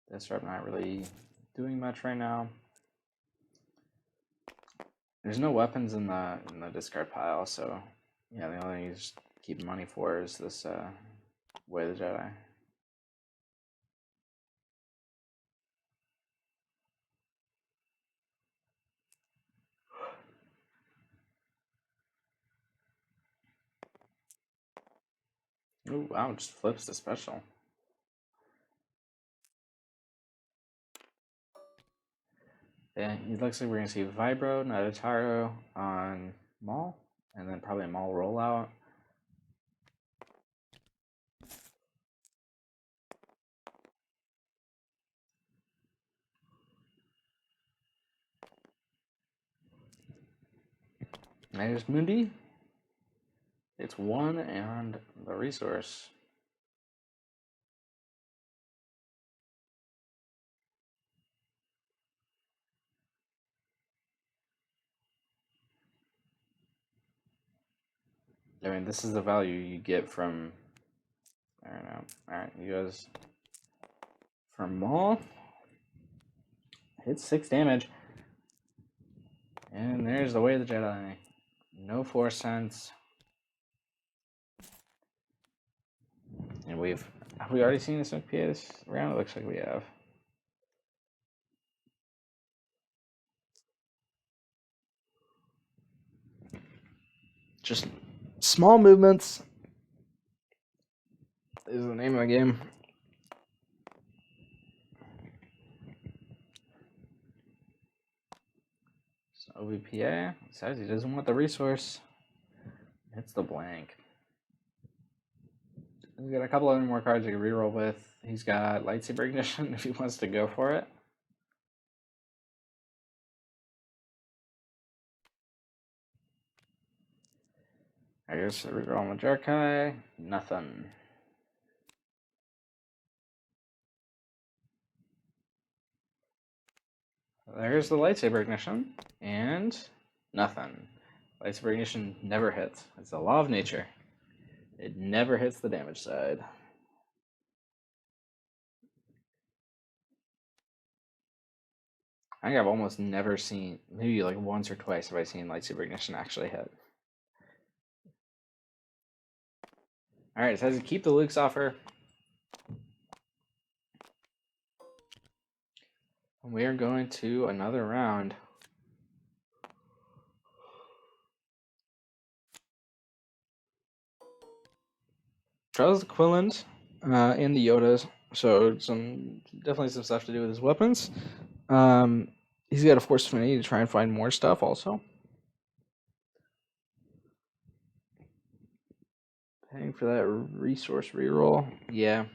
Disrupt not really doing much right now. There's no weapons in the discard pile, so yeah, the only thing he's keeping money for is this Way of the Jedi. Oh wow, just flips the special. Yeah, it looks like we're gonna see Vibro, Nagataro on Maul, and then probably a Maul rollout. There's Mundi. It's 1 and the resource. I mean, this is the value you get from. I don't know. Alright, he goes for Maul. Hits 6 damage. And there's the Way of the Jedi. No Force sense. And have we already seen this MPA this round? It looks like we have. just small movements is the name of the game. So OVPA says he doesn't want the resource. Hits the blank. He's got a couple other more cards he can reroll with. He's got Lightsaber Ignition if he wants to go for it. I guess reroll on the Jarkai. Nothing. There's the Lightsaber Ignition. And nothing. Lightsaber Ignition never hits. It's the law of nature. It never hits the damage side. I think I've almost never seen, maybe like once or twice have I seen Lightsaber Ignition actually hit. Alright, it says to keep the Luke's offer. And we are going to another round. Charles the Quilland and the Yodas. So definitely some stuff to do with his weapons. He's got a Force Affinity to try and find more stuff also. Paying for that resource reroll. Yeah.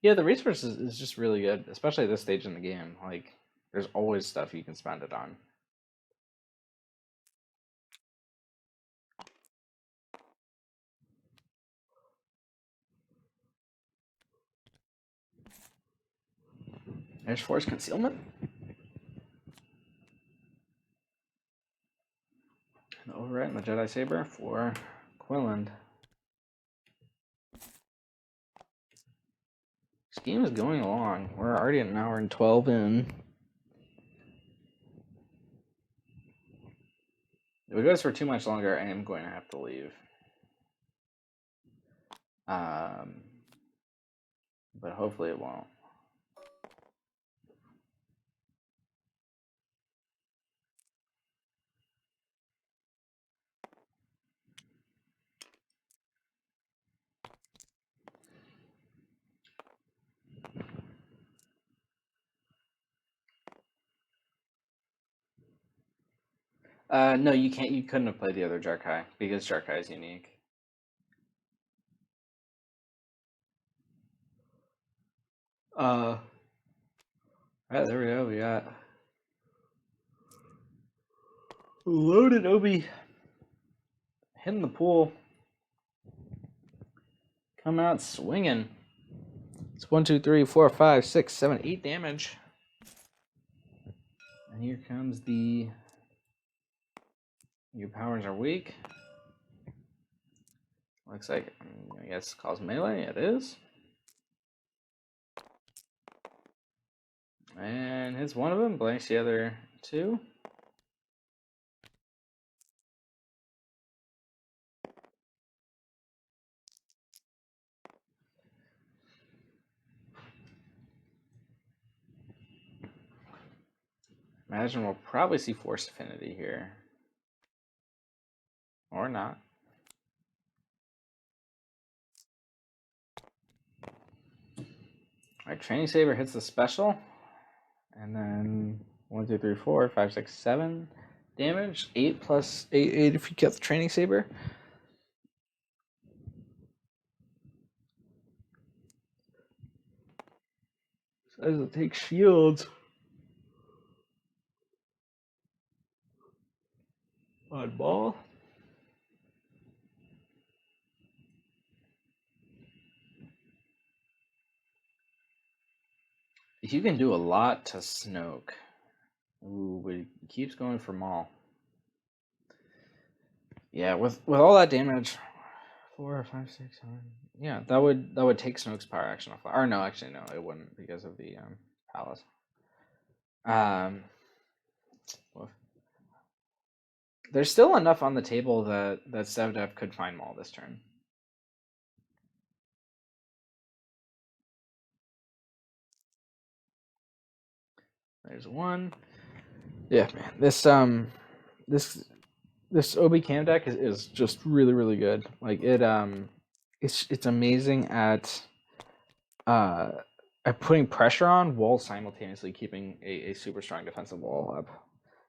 Yeah, the resource is just really good, especially at this stage in the game. Like, there's always stuff you can spend it on. There's Force Concealment. And Overwrite and the Jedi Saber for Quilland. This game is going along. We're already at an hour and 12 in. If it goes for too much longer, I am going to have to leave. But hopefully it won't. No, you can't. You couldn't have played the other Jarkai because Jarkai is unique. Alright, there we go. We got loaded Obi hitting the pool, coming out swinging. It's 1, 2, 3, 4, 5, 6, 7, 8 damage. And here comes the. Your powers are weak. Looks like, I guess, calls melee. It is. And hits one of them, blanks the other two. Imagine we'll probably see Force Affinity here. Or not. Alright, Training Saber hits the special. And then 1, 2, 3, 4, 5, 6, 7 damage. 8 plus 8 if you get the Training Saber. Says it takes shields. Oddball. You can do a lot to Snoke. Ooh, but he keeps going for Maul. Yeah, with all that damage, 4, 5, 6, 7. Yeah, that would take Snoke's power action off. Or no, actually no, it wouldn't because of the palace. There's still enough on the table that Stevdav could find Maul this turn. There's one. Yeah, man. This OB cam deck is just really, really good. Like it's amazing at putting pressure on while simultaneously keeping a super strong defensive wall up.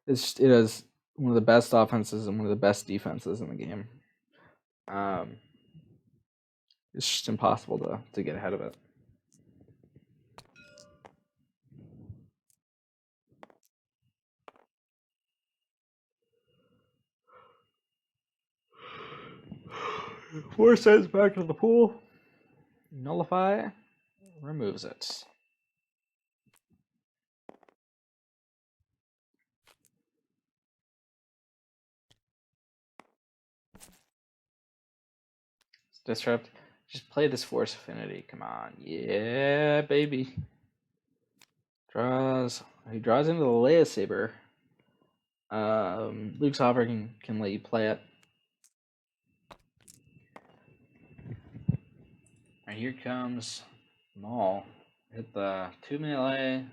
It has one of the best offenses and one of the best defenses in the game. It's just impossible to get ahead of it. Force sends back to the pool. Nullify. Removes it. Disrupt. Just play this Force Affinity. Come on. Yeah, baby. Draws. He draws into the Leia Saber. Luke's offer can let you play it. And here comes Maul. Hit the 2 melee.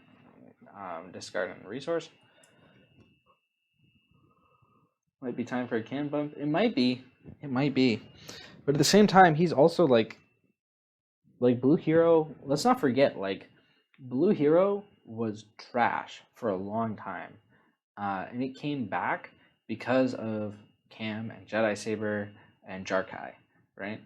Discard a resource. Might be time for a can bump. It might be. It might be. But at the same time, he's also like Blue Hero. Let's not forget, like, Blue Hero was trash for a long time. And it came back because of Cam and Jedi Saber and Jarkai, right?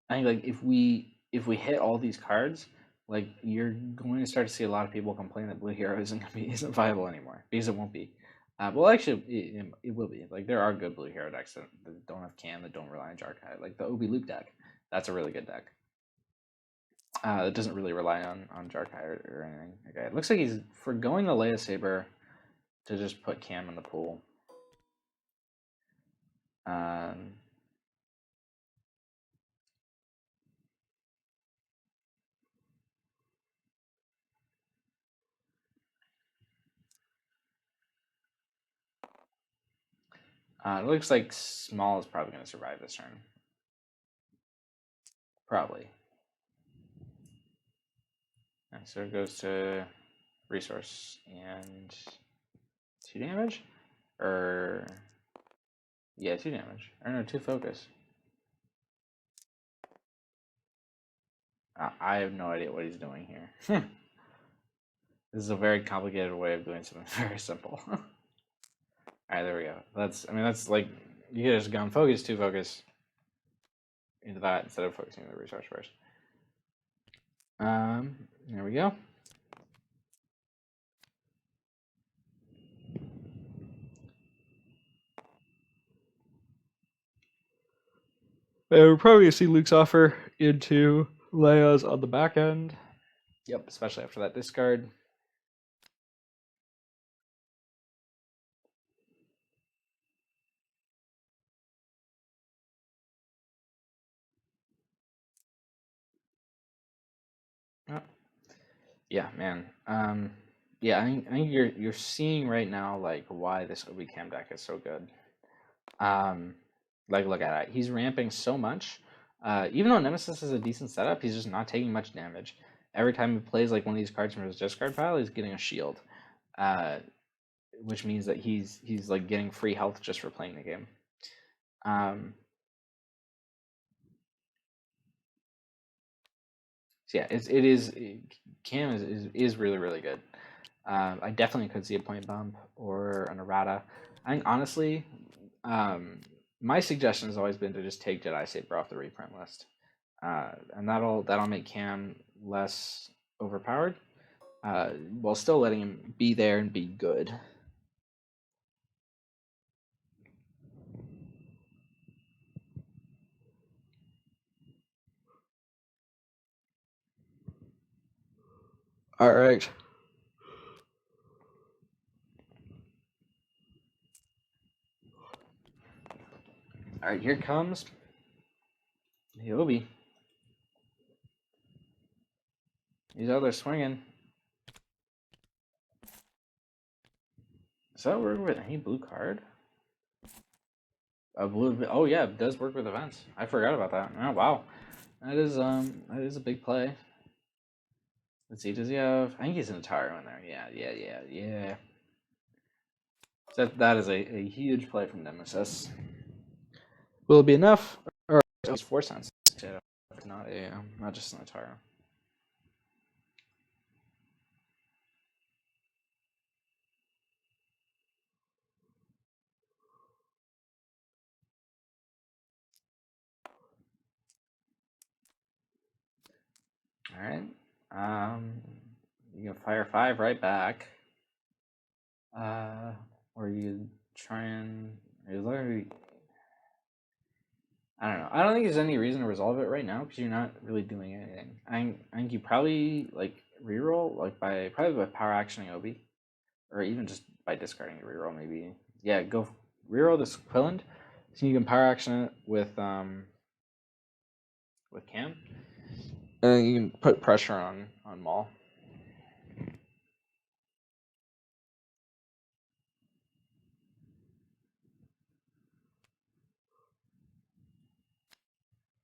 I think like if we hit all these cards, like you're going to start to see a lot of people complain that Blue Hero isn't viable anymore because it won't be. Well, actually, it will be. Like there are good Blue Hero decks that don't have Cam, that don't rely on Jarkai. Like the Obi Luke deck, that's a really good deck. It doesn't really rely on Jarkai or anything. Okay, it looks like he's forgoing the Leia Saber to just put Cam in the pool. It looks like Small is probably going to survive this turn. Probably. And so it goes to resource and 2 damage? Or... yeah, 2 damage. Or no, 2 focus. I have no idea what he's doing here. This is a very complicated way of doing something very simple. Alright, there we go. That's like, you could have just gone focus, 2 focus into that instead of focusing on the resource first. There we go. We're probably going to see Luke's offer into Leia's on the back end. Yep, especially after that discard. Oh. Yeah, man. Yeah, I think you're seeing right now like why this Obi Cam deck is so good. Like look at it. He's ramping so much. Even though Nemesis is a decent setup, he's just not taking much damage. Every time he plays like one of these cards from his discard pile, he's getting a shield. Which means that he's like getting free health just for playing the game. So yeah, Cam is really, really good. I definitely could see a point bump or an errata. I think honestly, my suggestion has always been to just take Jedi Saber off the reprint list, and that'll make Cam less overpowered, while still letting him be there and be good. All right. All right, here comes the Obi. He's out there swinging. Does that work with any blue card? A blue. Oh yeah, it does work with events. I forgot about that. Oh wow, that is a big play. Let's see. Does he have? I think he's an Ataro in there. Yeah. That is a huge play from Nemesis. Will it be enough? Or it's 4 cents. Not not just an Atara. All right. You can fire 5 right back. Or you try and literally. I don't know. I don't think there's any reason to resolve it right now because you're not really doing anything. I think you probably like reroll like by power actioning Obi, or even just by discarding the reroll. Maybe go reroll this Quilland, so you can power action it with Cam, and you can put pressure on Maul.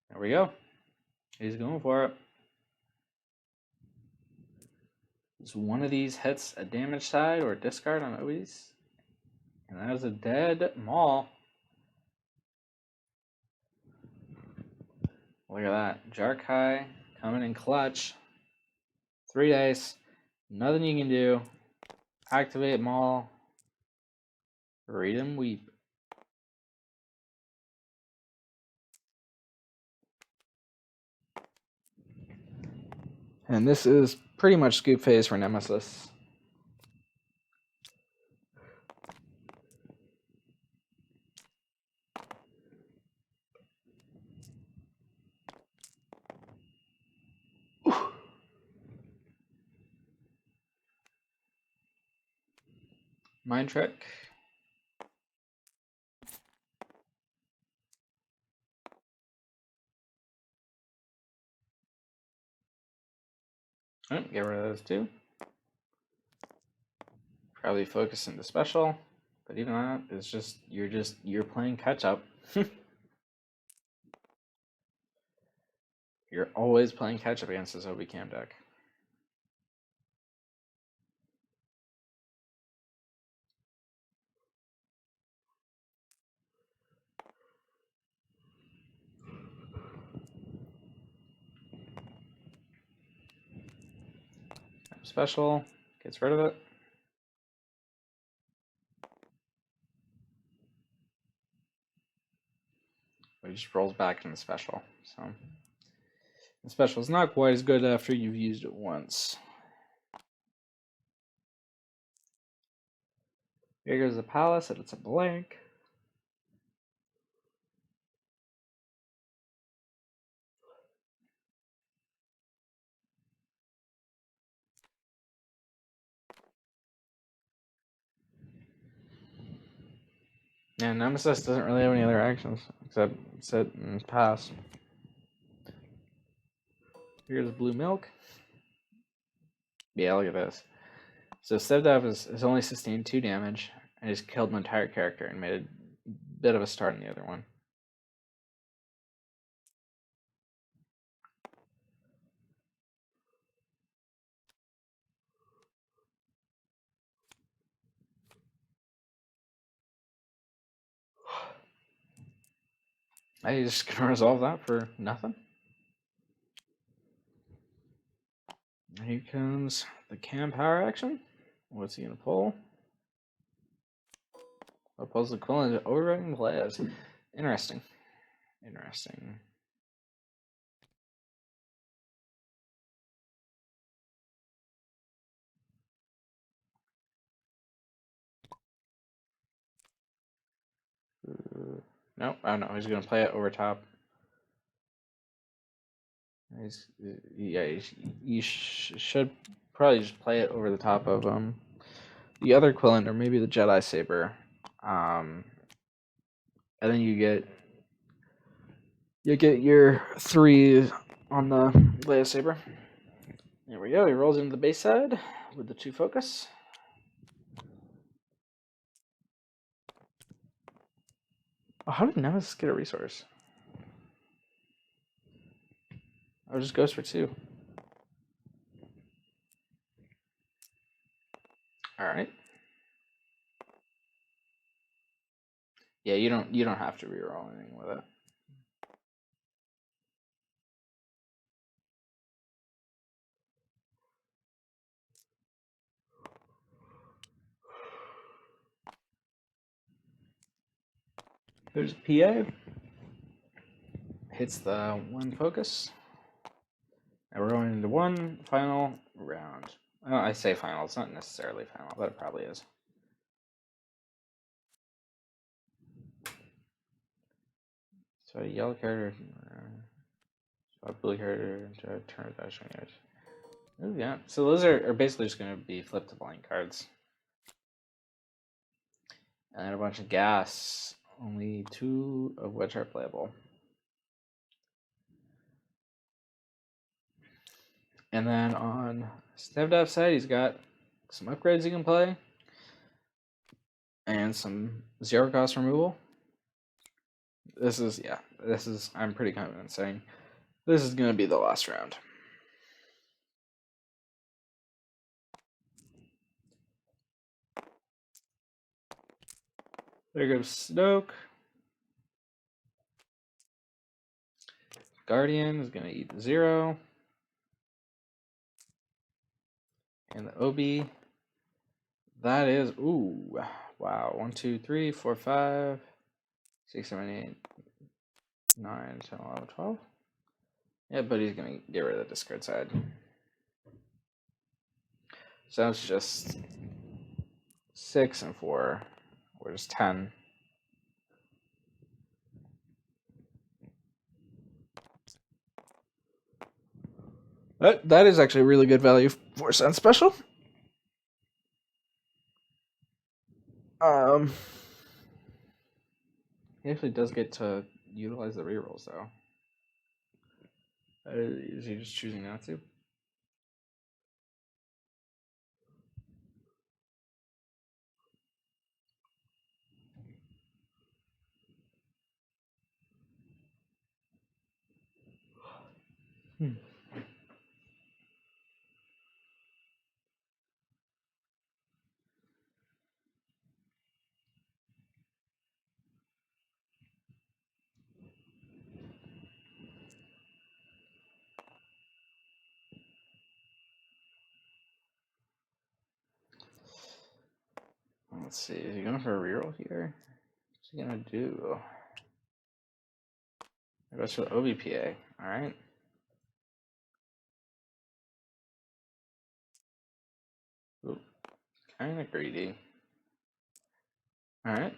There we go. He's going for it. Is one of these hits a damage side or a discard on Obi's? And that is a dead Maul. Look at that. Jarkai coming in clutch. 3 dice. Nothing you can do. Activate Maul. Read him weep. And this is pretty much scoop phase for Nemesis. Mind Trick. Oh, get rid of those 2. Probably focus into special, but even that is you're playing catch up. You're always playing catch up against this Obi Cam deck. Special gets rid of it. It just rolls back in the special. So the special is not quite as good after you've used it once. Here goes the palace, and it's a blank. Yeah, Nemesis doesn't really have any other actions except sit and pass. Here's blue milk. Yeah, look at this. So Stevdav has only sustained 2 damage and he's killed an entire character and made a bit of a start in the other one. I just gonna resolve that for nothing. Here comes the Cam power action. What's he gonna pull? Pulls the Quillen to overriding players. Interesting. Interesting. Nope, I don't know. He's gonna play it over top. You should probably just play it over the top of the other Quillen or maybe the Jedi Saber, and then you get your 3 on the Leia Saber. There we go. He rolls into the base side with the 2 focus. Oh, how did Nemesis get a resource? Or just goes for 2. All right. Yeah, you don't have to reroll anything with it. There's PA. Hits the one focus. And we're going into one final round. Oh, I say final, it's not necessarily final, but it probably is. So a yellow character, so a blue character to turn of dash on yours. Oh yeah, so those are basically just going to be flip to blank cards. And then a bunch of gas, only 2 of which are playable. And then on Stevdav's side, he's got some upgrades you can play. And some 0 cost removal. This is, I'm pretty confident saying, this is going to be the last round. There goes Snoke. Guardian is going to eat 0. And the OB, that is, ooh, wow. 1, 2, 3, 4, 5, 6, 7, 8, 9, 10, 11, 12. Yeah, but he's going to get rid of the discard side. So it's just 6 and 4, or just 10. That is actually a really good value for Sun Special. He actually does get to utilize the rerolls, though. Is he just choosing not to? Let's see. Is he going for a reroll here? What's he going to do? He goes for the OBPA. All right. Ooh, kind of greedy. All right.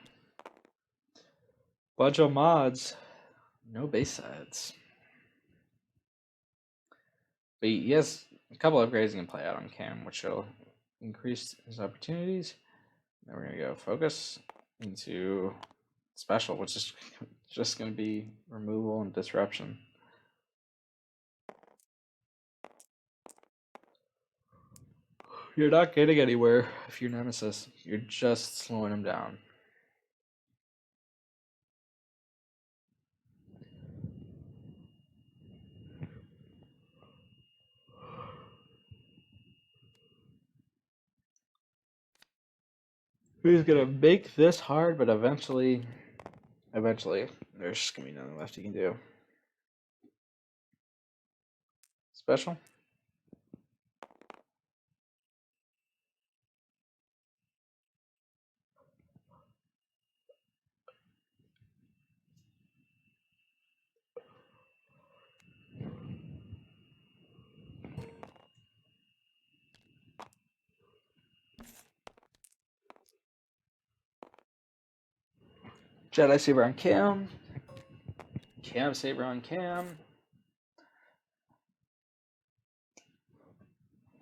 Bunch of mods. No base sides. But he has a couple upgrades he can play out on Cam, which will increase his opportunities. Then we're going to go focus into special, which is just going to be removal and disruption. You're not getting anywhere if you're Nemesis. You're just slowing him down. He's gonna make this hard, but eventually, there's just gonna be nothing left you can do. Special. Jedi Saber on Cam. Cam Saber on Cam.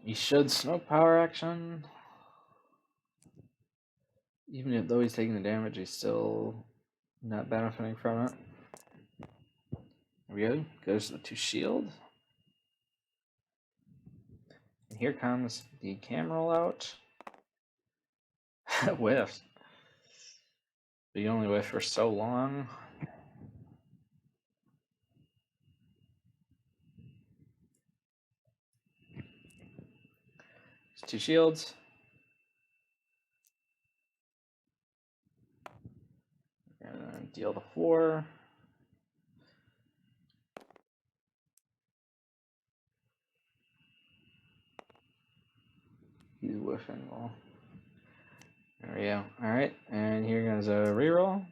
He should Snoke power action. Even though he's taking the damage, he's still not benefiting from it. There we go. Goes to shield. And here comes the cam rollout. Whiffs. But you only whiff for so long. It's 2 shields. And Deal the 4. He's whiffing. Well, there we go. Alright, and here goes a reroll.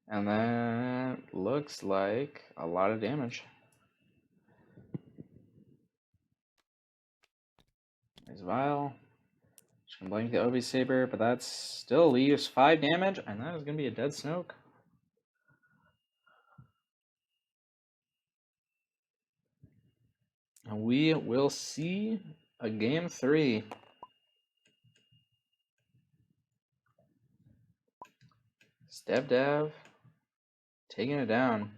And that looks like a lot of damage. There's Vile. Just gonna blank the Obi Saber, but that still leaves 5 damage, and that is gonna be a dead Snoke. And we will see a game 3. Stevdav taking it down.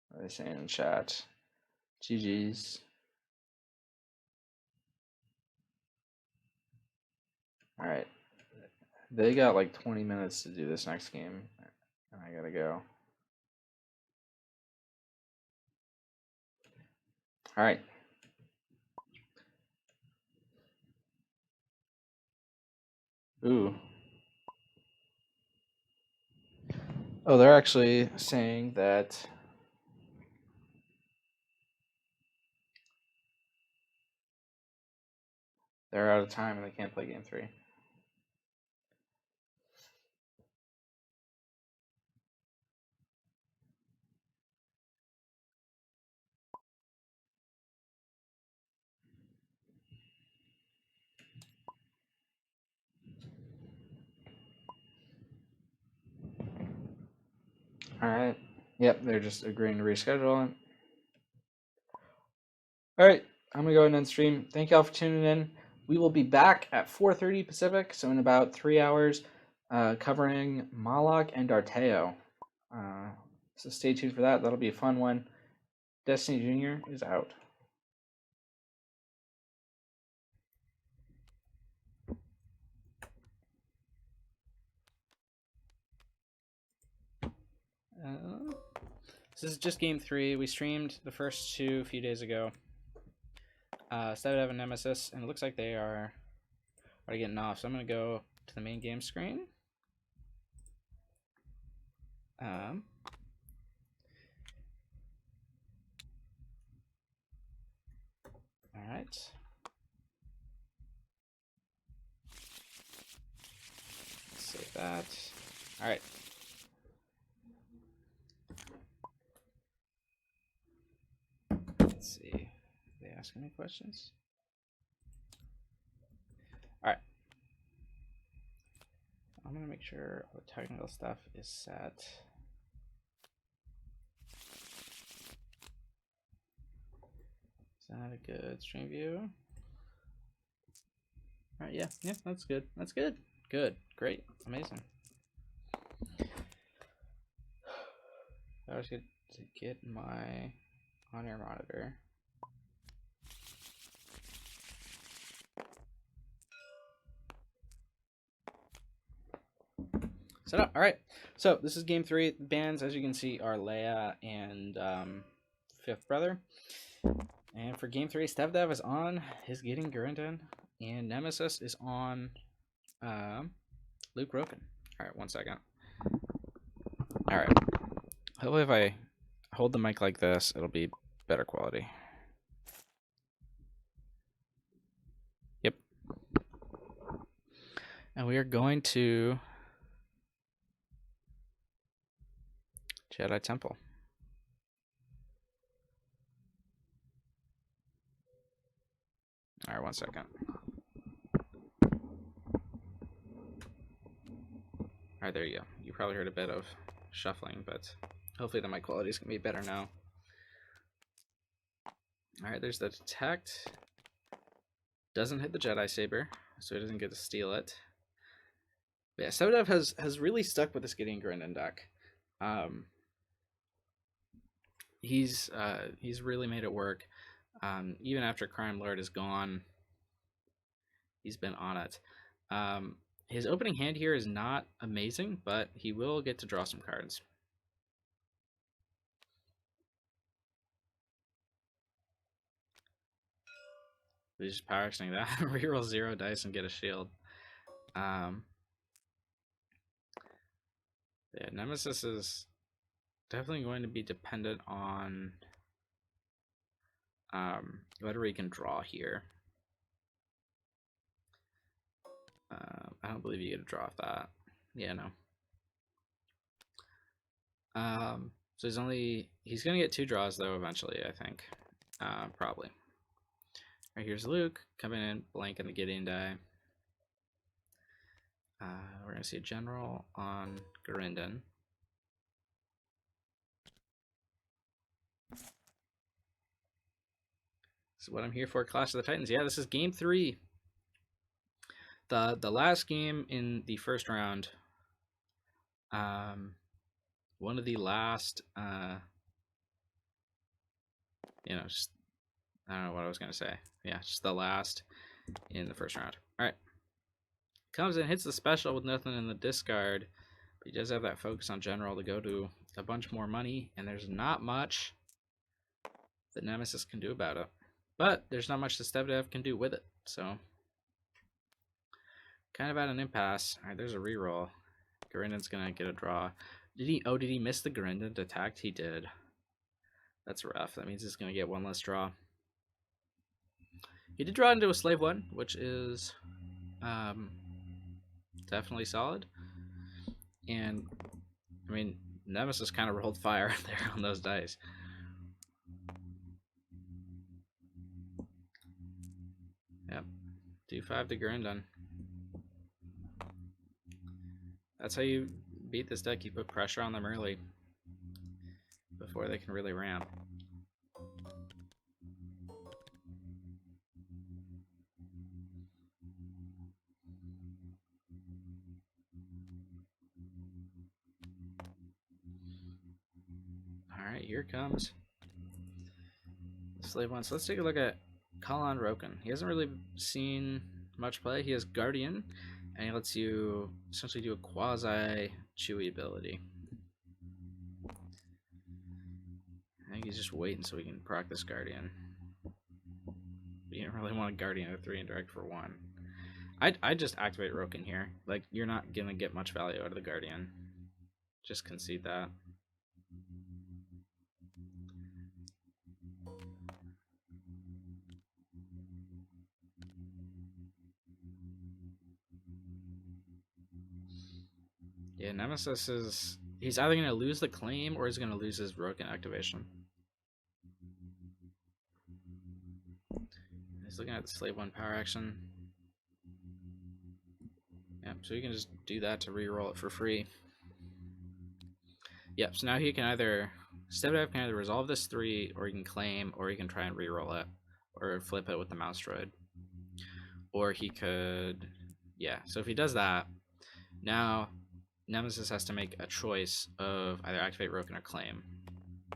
What are they saying in chat? GG's. Alright. They got like 20 minutes to do this next game, and I gotta go. Alright. Ooh. Oh, they're actually saying that they're out of time and they can't play game 3. Alright. Yep, they're just agreeing to reschedule it. Alright, I'm going to go ahead and end stream. Thank y'all for tuning in. We will be back at 4:30 Pacific, so in about 3 hours, covering Malak and Arteo. So stay tuned for that. That'll be a fun one. Destiny Jr. is out. This is just game 3. We streamed the first 2 a few days ago. Stevdav and Nemesis, and it looks like they are already getting off. So I'm going to go to the main game screen. All right. Save that. All right. Let's see. Are they asking me questions? All right. I'm going to make sure all the technical stuff is set. Is that a good stream view? All right, yeah, that's good. That's good. Good, great, amazing. I was good to get my on-air monitor. Set up. All right. So this is game 3. The bands, as you can see, are Leia and Fifth Brother. And for game 3, Stevdav is on his Getting Gurindin, and Nemesis is on Luke Roken. All right, 1 second. All right. Hopefully if I hold the mic like this, it'll be better quality. Yep. And we are going to Jedi Temple. All right, 1 second. All right, there you go. You probably heard a bit of shuffling, but hopefully the mic quality is going to be better now. All right, there's the detect. Doesn't hit the Jedi Saber, so he doesn't get to steal it. But yeah, Stevdav has really stuck with this Gideon Gurindin deck. He's really made it work. Even after Crime Lord is gone, he's been on it. His opening hand here is not amazing, but he will get to draw some cards. He's just power actioning that. Reroll 0 dice and get a shield. Yeah, Nemesis is definitely going to be dependent on whether he can draw here. I don't believe you get a draw off that. Yeah, no. So he's gonna get 2 draws though eventually, I think. Probably. Right, here's Luke coming in, blank in the Gideon die. We're gonna see a general on Garinden. So what I'm here for, Clash of the Titans. Yeah, this is game 3. The last game in the first round. One of the last just I don't know what I was gonna say. Yeah, just the last in the first round. Alright. Comes in, hits the special with nothing in the discard. But he does have that focus on general to go to a bunch more money, and there's not much that Nemesis can do about it. But there's not much that Stevdav can do with it. So kind of at an impasse. Alright, there's a reroll. Garinden's gonna get a draw. Did he miss the Garinden attacked? He did. That's rough. That means he's gonna get 1 less draw. He did draw into a slave 1, which is definitely solid. And I mean, Nemesis kind of rolled fire there on those dice. Yep. D5 to Garinden. That's how you beat this deck. You put pressure on them early before they can really ramp. Alright, here comes Slave 1. So let's take a look at Kalan Roken. He hasn't really seen much play. He has Guardian, and he lets you essentially do a quasi-Chewy ability. I think he's just waiting so he can proc this Guardian. You don't really want a Guardian at 3 and direct for 1. I'd just activate Roken here. Like, you're not going to get much value out of the Guardian. Just concede that. Yeah, Nemesis is... He's either going to lose the claim or he's going to lose his Roken activation. He's looking at the Slave 1 power action. Yep, so you can just do that to reroll it for free. Yep, so now he can either... Stevdav can either resolve this 3, or he can claim, or he can try and reroll it, or flip it with the mouse droid. Or he could... Yeah, so if he does that, now Nemesis has to make a choice of either activate Roken or claim.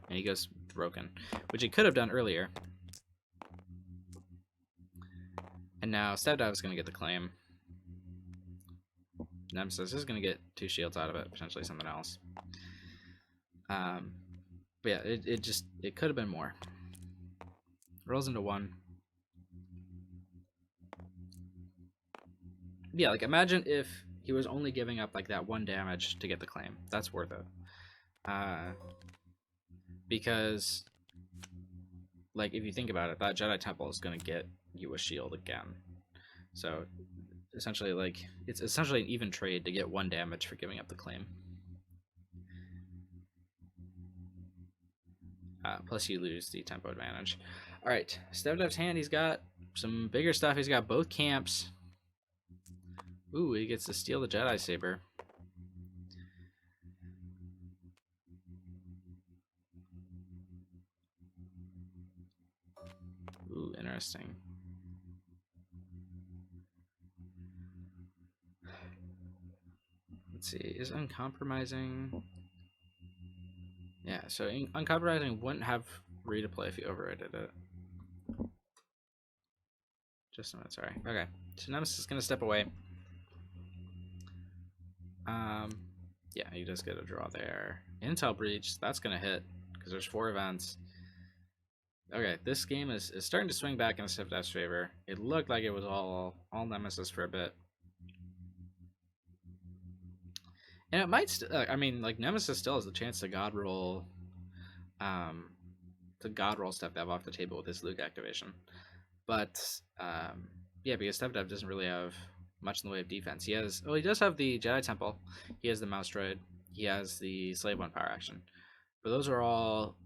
And he goes Roken, which he could have done earlier. And now Stevdav is going to get the claim. Nemesis is going to get 2 shields out of it, potentially something else. But yeah, it could have been more. Rolls into 1. Yeah, like imagine if he was only giving up like that 1 damage to get the claim. That's worth it. Because like if you think about it, that Jedi Temple is going to get you a shield again. So essentially, like it's essentially an even trade to get 1 damage for giving up the claim. Plus you lose the tempo advantage. Alright, Stevdav's hand, he's got some bigger stuff. He's got both camps. Ooh, he gets to steal the Jedi Saber. Ooh, interesting. Let's see, is uncompromising... Yeah, so uncompromising wouldn't have read-to-play if you overrated it. Just a minute, sorry. Okay, so Nemesis is going to step away. Yeah, he does get a draw there. Intel Breach, that's going to hit, because there's 4 events. Okay, this game is starting to swing back in Stevdav's favor. It looked like it was all Nemesis for a bit. And it might, I mean, like Nemesis still has the chance to god roll, Stevdav off the table with his Luke activation. But yeah, because Stevdav doesn't really have much in the way of defense. He does have the Jedi Temple. He has the Mouse Droid. He has the Slave One power action. But those are all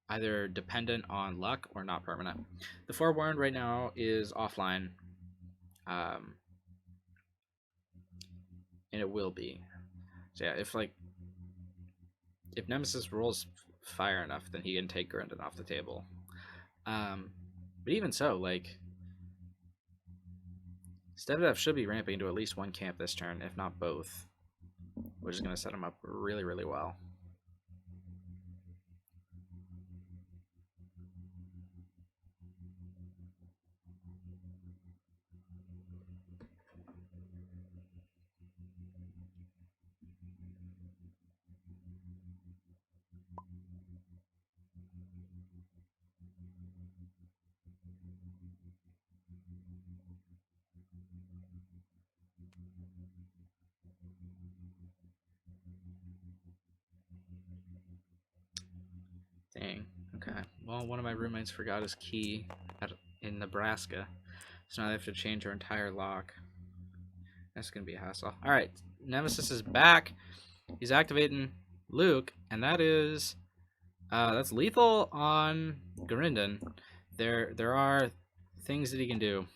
either dependent on luck or not permanent. The Forewarned right now is offline, and it will be. So yeah, if Nemesis rolls fire enough, then he can take Grundon off the table. But even so, like Stevdav should be ramping into at least one camp this turn, if not both, which is going to set him up really, really well. Dang. Okay. Well, one of my roommates forgot his key in Nebraska, so now they have to change our entire lock. That's gonna be a hassle. All right, Nemesis is back. He's activating Luke, and that's lethal on Garindon. There are things that he can do.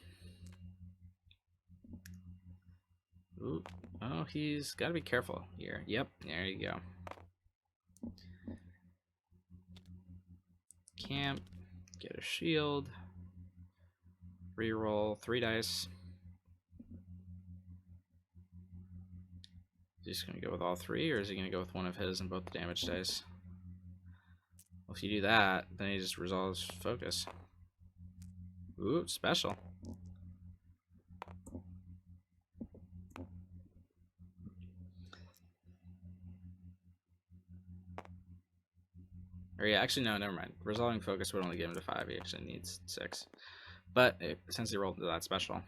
Ooh. Oh, he's got to be careful here. Yep, there you go. Camp, get a shield, reroll 3 dice. Is he just going to go with all 3, or is he going to go with one of his and both the damage dice? Well, if you do that, then he just resolves focus. Ooh, special. Or yeah, actually no, never mind. Resolving focus would only give him to 5. He actually needs 6. But since he rolled into that special,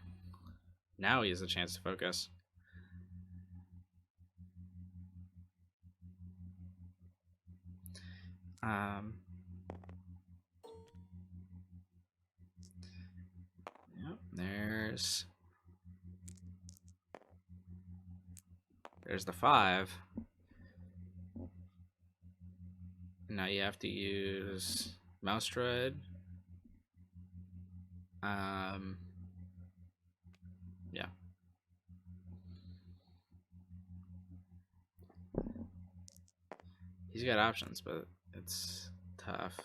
now he has a chance to focus. Yep, there's the 5. Now you have to use Mouse Droid. Yeah. He's got options, but it's tough.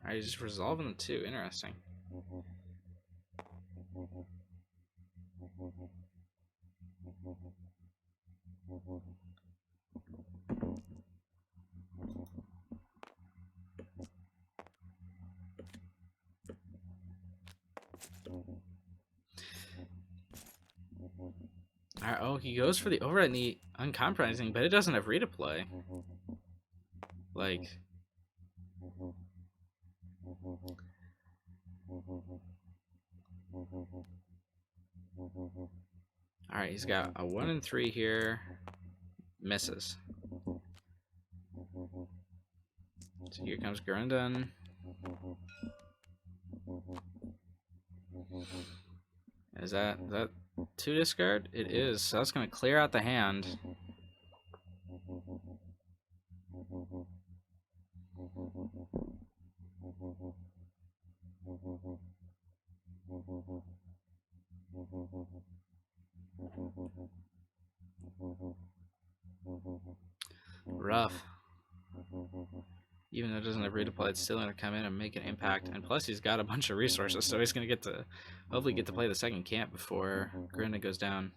Alright, he's just resolving the 2. Interesting. Alright, oh, he goes for the override knee, uncompromising, but it doesn't have replay. Like, alright, he's got a 1 and 3 here. Misses. So here comes Grundon. Is that 2 discard? It is. So that's going to clear out the hand. Rough. Even though it doesn't have redeploy, it's still going to come in and make an impact. And plus, he's got a bunch of resources, so he's going to hopefully get to play the second camp before Grinda goes down.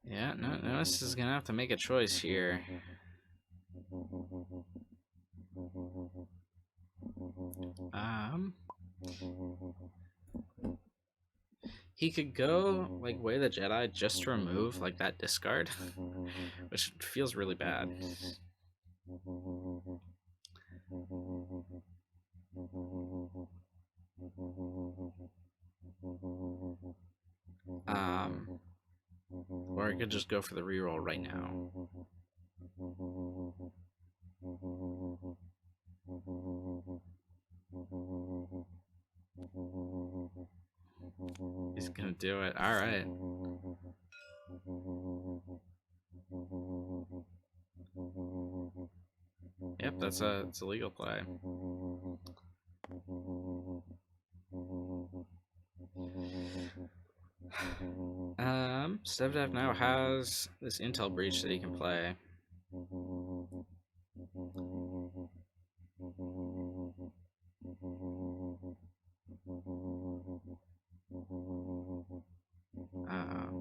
Yeah, no, Nemesis is gonna have to make a choice here. He could go like Way of the Jedi just to remove like that discard, which feels really bad. Or I could just go for the reroll right now. He's gonna do it. All right. Yep, it's a legal play. Stevdav now has this intel breach that he can play.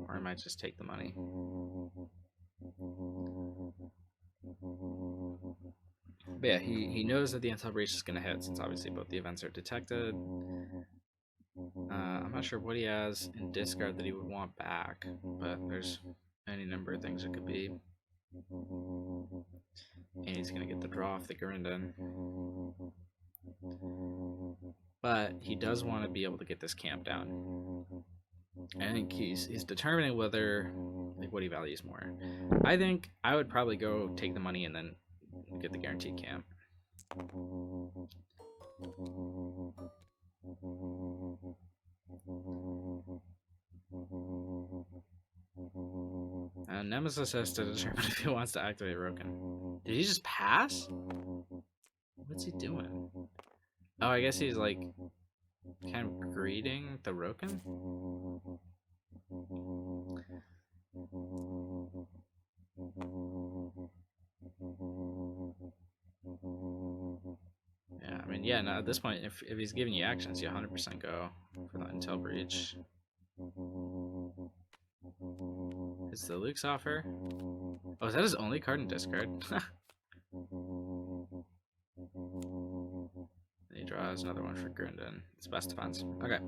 Or I might just take the money. But yeah, he knows that the intel breach is going to hit, since obviously both the events are detected. I'm not sure what he has in discard that he would want back, but there's any number of things it could be. And he's going to get the draw off the Gurindon. But he does want to be able to get this camp down. I think he's determining whether, like, what he values more. I think I would probably go take the money and then get the guaranteed camp. Nemesis has to determine if he wants to activate Roken. Did he just pass? What's he doing? Oh, I guess he's like kind of greeting the Roken? Yeah, I mean, yeah, no, at this point, if he's giving you actions, you 100% go for the intel breach. Is the Luke's offer? Oh, is that his only card in discard? He draws another one for Gurindon. It's best defense. Okay.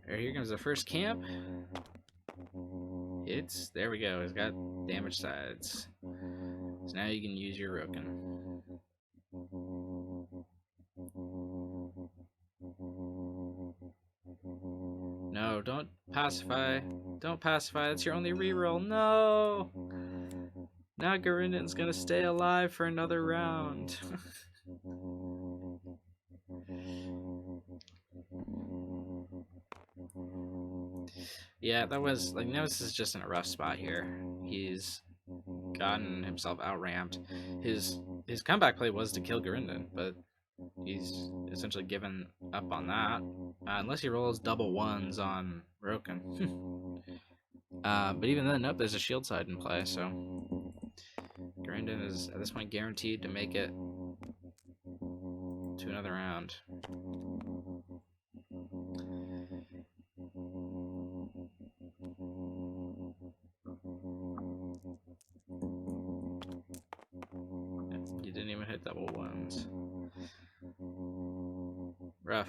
Here comes the first camp. There we go. He's got damage sides. So now you can use your Roken. No, don't pacify. Don't pacify. That's your only reroll. No! Now Gurindon's gonna stay alive for another round. Yeah, that was like Nemesis is just in a rough spot here. He's gotten himself out-ramped. His comeback play was to kill Gurindon, but he's essentially given up on that, unless he rolls double ones on Roken. But even then, nope, there's a shield side in play, so Gurindon is at this point guaranteed to make it to another round. You didn't even hit double ones. Rough.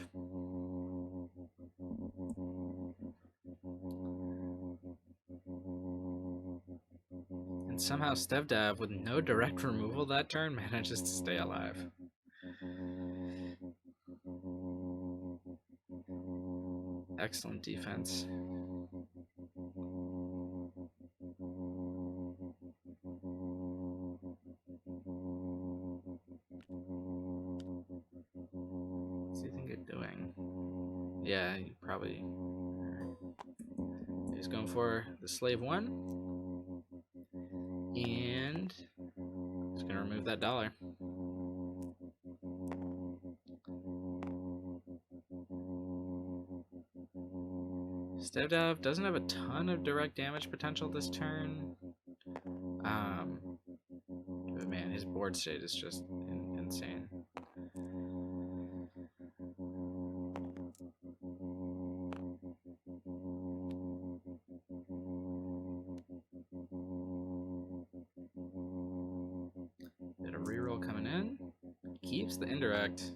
And somehow Stevdav, with no direct removal that turn, manages to stay alive. Excellent defense. Yeah, he probably... He's going for the slave 1. And he's going to remove that dollar. Stevdav doesn't have a ton of direct damage potential this turn. But man, his board state is just insane. Bit of reroll coming in. Keeps the indirect.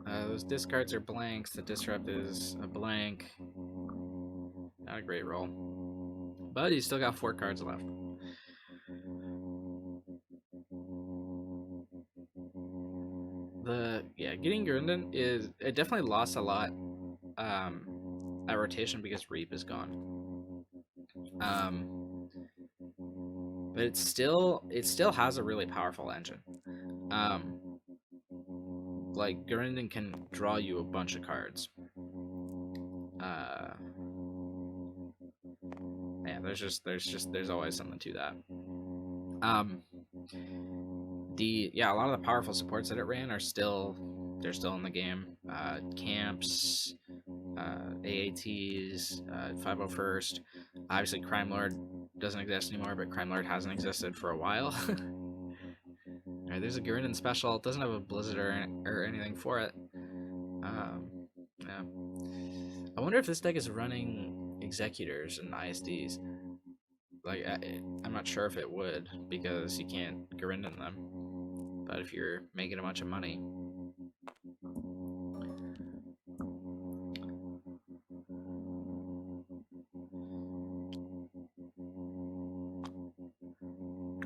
Those discards are blanks. The disrupt is a blank. Not a great roll. But he's still got 4 cards left. Getting Gurindon it definitely lost a lot at rotation because Reap is gone. But it still has a really powerful engine. Like Gurindon can draw you a bunch of cards. Yeah, there's always something to that. A lot of the powerful supports that it ran are still in the game. Camps, AATs, 501st. Obviously, Crime Lord doesn't exist anymore, but Crime Lord hasn't existed for a while. Alright, there's a Gurindon special. It doesn't have a Blizzard or anything for it. Yeah. I wonder if this deck is running Executors and ISDs. Like, I'm not sure if it would, because you can't Gurindon them. But if you're making a bunch of money...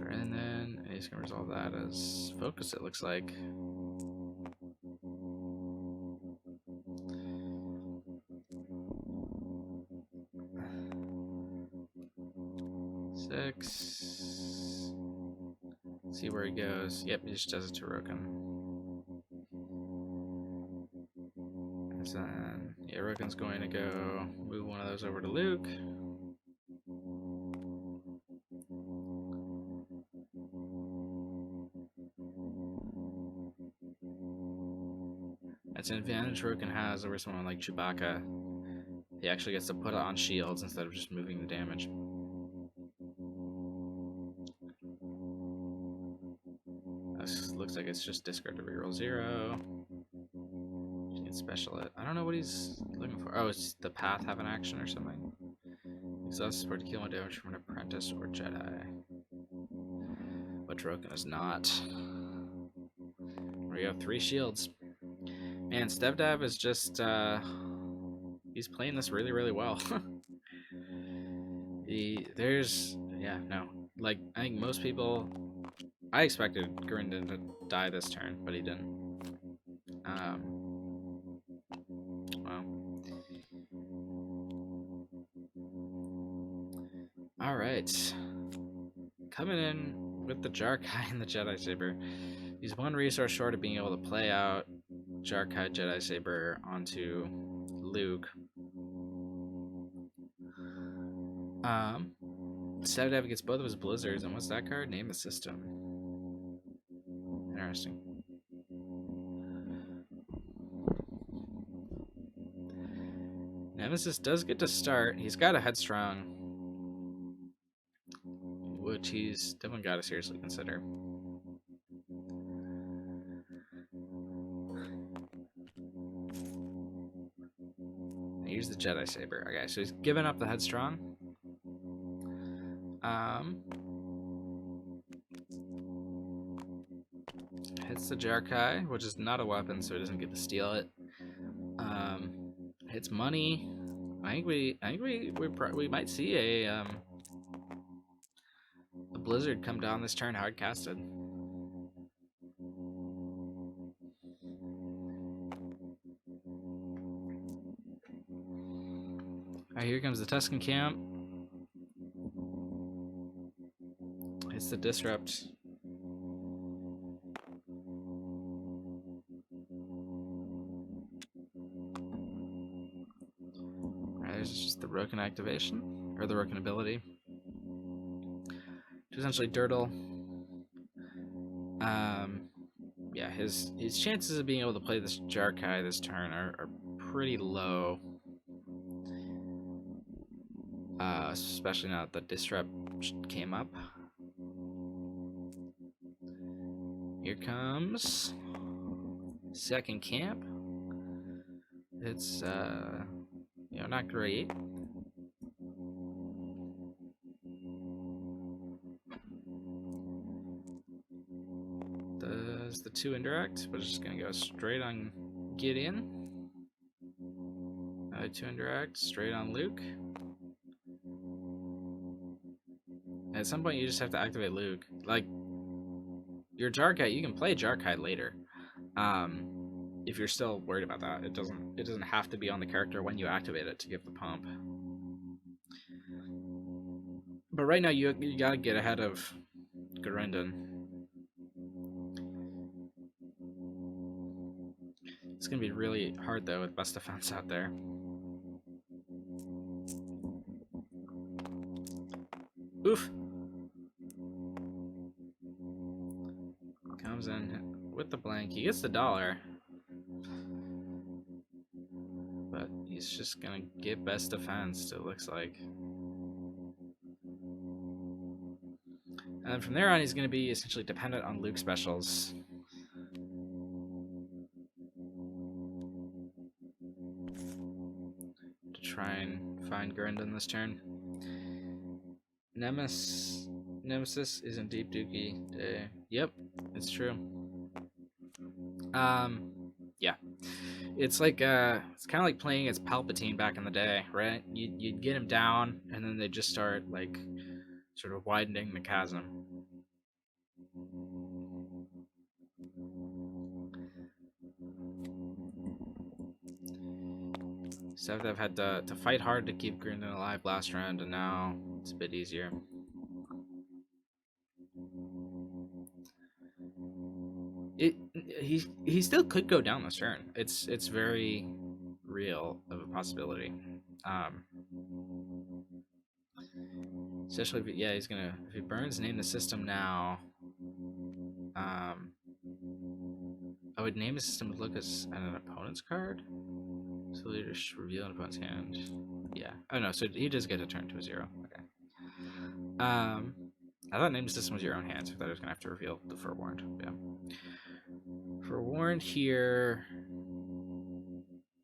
And then he's going to resolve that as focus, it looks like. Six. See where he goes. Yep, he just does it to Roken. And then, yeah, Roken's going to go move one of those over to Luke. That's an advantage Roken has over someone like Chewbacca. He actually gets to put it on shields instead of just moving the damage. This looks like it's just discard to reroll 0. Just need special it. I don't know what he's looking for. Oh, it's the path have an action or something. Exhaust support to kill one damage from an apprentice or Jedi. But Roken is not. We have 3 shields. Man, Stevdav is just he's playing this really, really well. Like, I think most people... I expected Gurindon to die this turn, but he didn't. Wow. Alright. Coming in with the Jarkai and the Jedi Saber. He's 1 resource short of being able to play out Jarkai Jedi Saber onto Luke. Stevdav gets both of his Blizzards, and what's that card? Name the System. Interesting. Nemesis does get to start. He's got a Headstrong, which he's definitely got to seriously consider. Here's the Jedi Saber. Okay, so he's given up the Headstrong. Hits the Jarkai, which is not a weapon, so he doesn't get to steal it. Hits money. I think we might see a Blizzard come down this turn hard casted. Alright, here comes the Tusken Camp. Hits the Disrupt. this is just the Roken activation, or the Roken ability. To essentially Dirtle. Yeah, his chances of being able to play this Jarkai this turn are pretty low. Especially now that the Disrupt came up. Here comes second camp. It's you know, not great. Does the 2 indirect, but it's just gonna go straight on Gideon. Another 2 indirect, straight on Luke. At some point, you just have to activate Luke. Like, your Jarkai, you can play Jarkai later. If you're still worried about that, it doesn't have to be on the character when you activate it to give the pump. But right now, you gotta get ahead of Garendon. It's gonna be really hard though with best defense out there. Oof. Comes in with the blank. He gets the dollar. But he's just gonna get best defense, it looks like. And then from there on, he's gonna be essentially dependent on Luke specials. To try and find Garendon this turn. Nemesis is in Deep Dookie Day. Yep, it's true. Yeah. It's like it's kind of like playing as Palpatine back in the day, right? You'd get him down, and then they just start like sort of widening the chasm. Stevdav had to fight hard to keep Garendon alive last round, and now it's a bit easier. He still could go down this turn. It's very real of a possibility. Especially if, yeah, he's gonna, if he burns name the system now. I would name a system would look as an opponent's card. So you just reveal an opponent's hand. Yeah. Oh no, so he does get a turn to a 0. Okay. I thought name the system was your own hand, so I thought I was gonna have to reveal the Forewarned. Yeah. Forewarned here,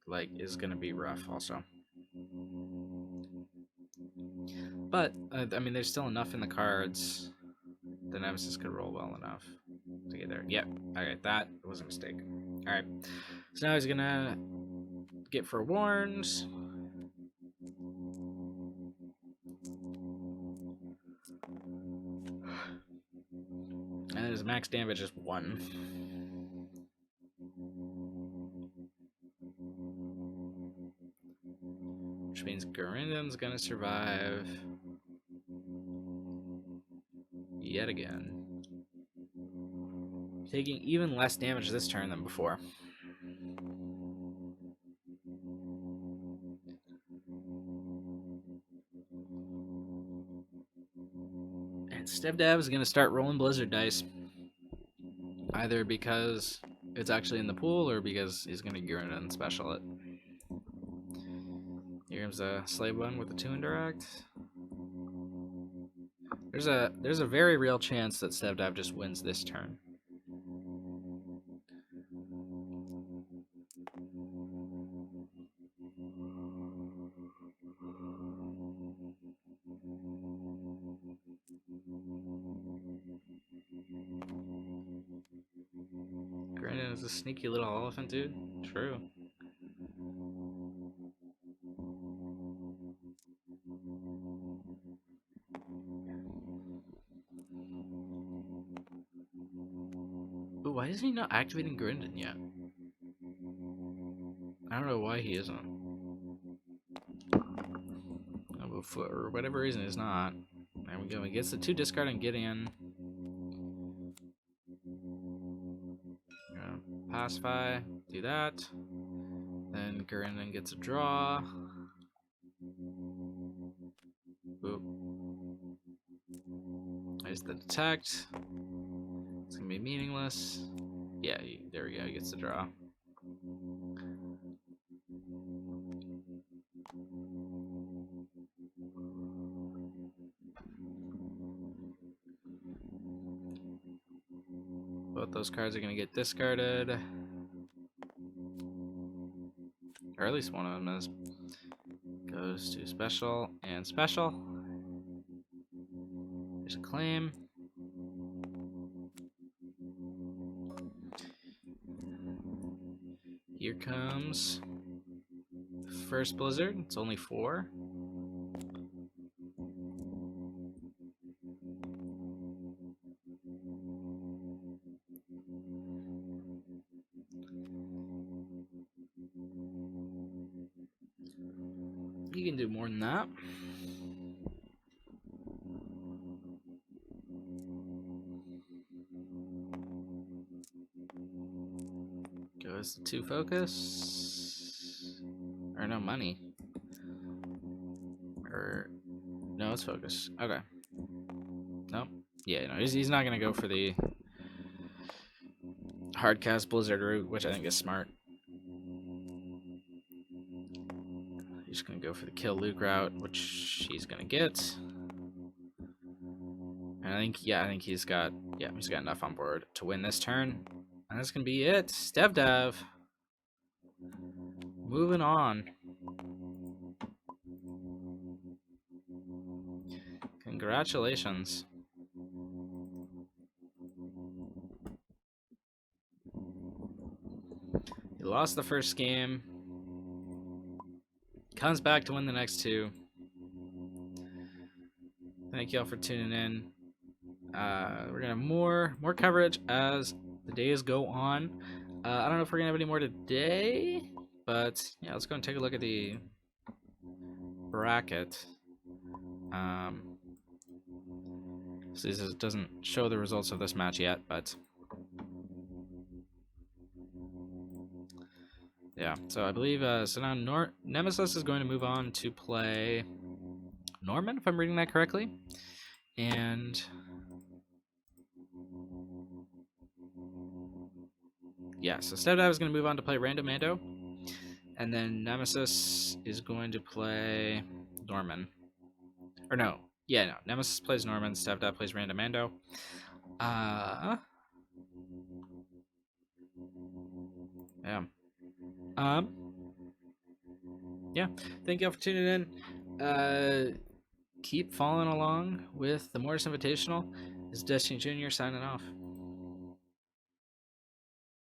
like, is gonna be rough also. But I mean, there's still enough in the cards. The Nemesis could roll well enough to get there. Yep. Alright, that was a mistake. Alright. So now he's gonna get Forewarned. And his max damage is 1. Which means Garendon's gonna survive yet again. Taking even less damage this turn than before. And Stevdav is gonna start rolling Blizzard dice. Either because it's actually in the pool or because he's gonna Garendon special it. Here comes a Slave one with the 2 indirect. There's a very real chance that Stevdav just wins this turn. Garendon is a sneaky little elephant, dude. True. But why is he not activating Garendon yet? I don't know why he isn't. For whatever reason, he's not. There we go. He gets the 2 discard and Gideon. Pacify. Do that. Then Garendon gets a draw. There's the detect. It's gonna be meaningless. Yeah, there we go. He gets the draw. Both those cards are gonna get discarded. Or at least one of them is. Goes to special and special. There's a claim. Here comes first blizzard. It's only 4. You can do more than that. Goes to 2 focus. Or no, money. Or no, it's focus. Okay. Nope. Yeah, no, he's not gonna go for the hard cast blizzard route, which I think is smart. He's gonna go for the kill Luke route, which he's gonna get. And I think he's got enough on board to win this turn. And that's gonna be it. Stevdav. Moving on. Congratulations. He lost the first game. Comes back to win the next 2. Thank you all for tuning in. We're gonna have more coverage as the days go on. I don't know if we're gonna have any more today, but yeah, let's go and take a look at the bracket. So this doesn't show the results of this match yet, but yeah. So I believe so now Nemesis is going to move on to play Norman, if I'm reading that correctly, and yeah. So Stevdav is going to move on to play Random Mando, and then Nemesis is going to play Norman. Or no. Yeah, no. Nemesis plays Norman, Stevdav plays Random Mando. Yeah. Yeah. Thank you all for tuning in. Keep following along with the Mortis Invitational. This is Destiny Jr. signing off.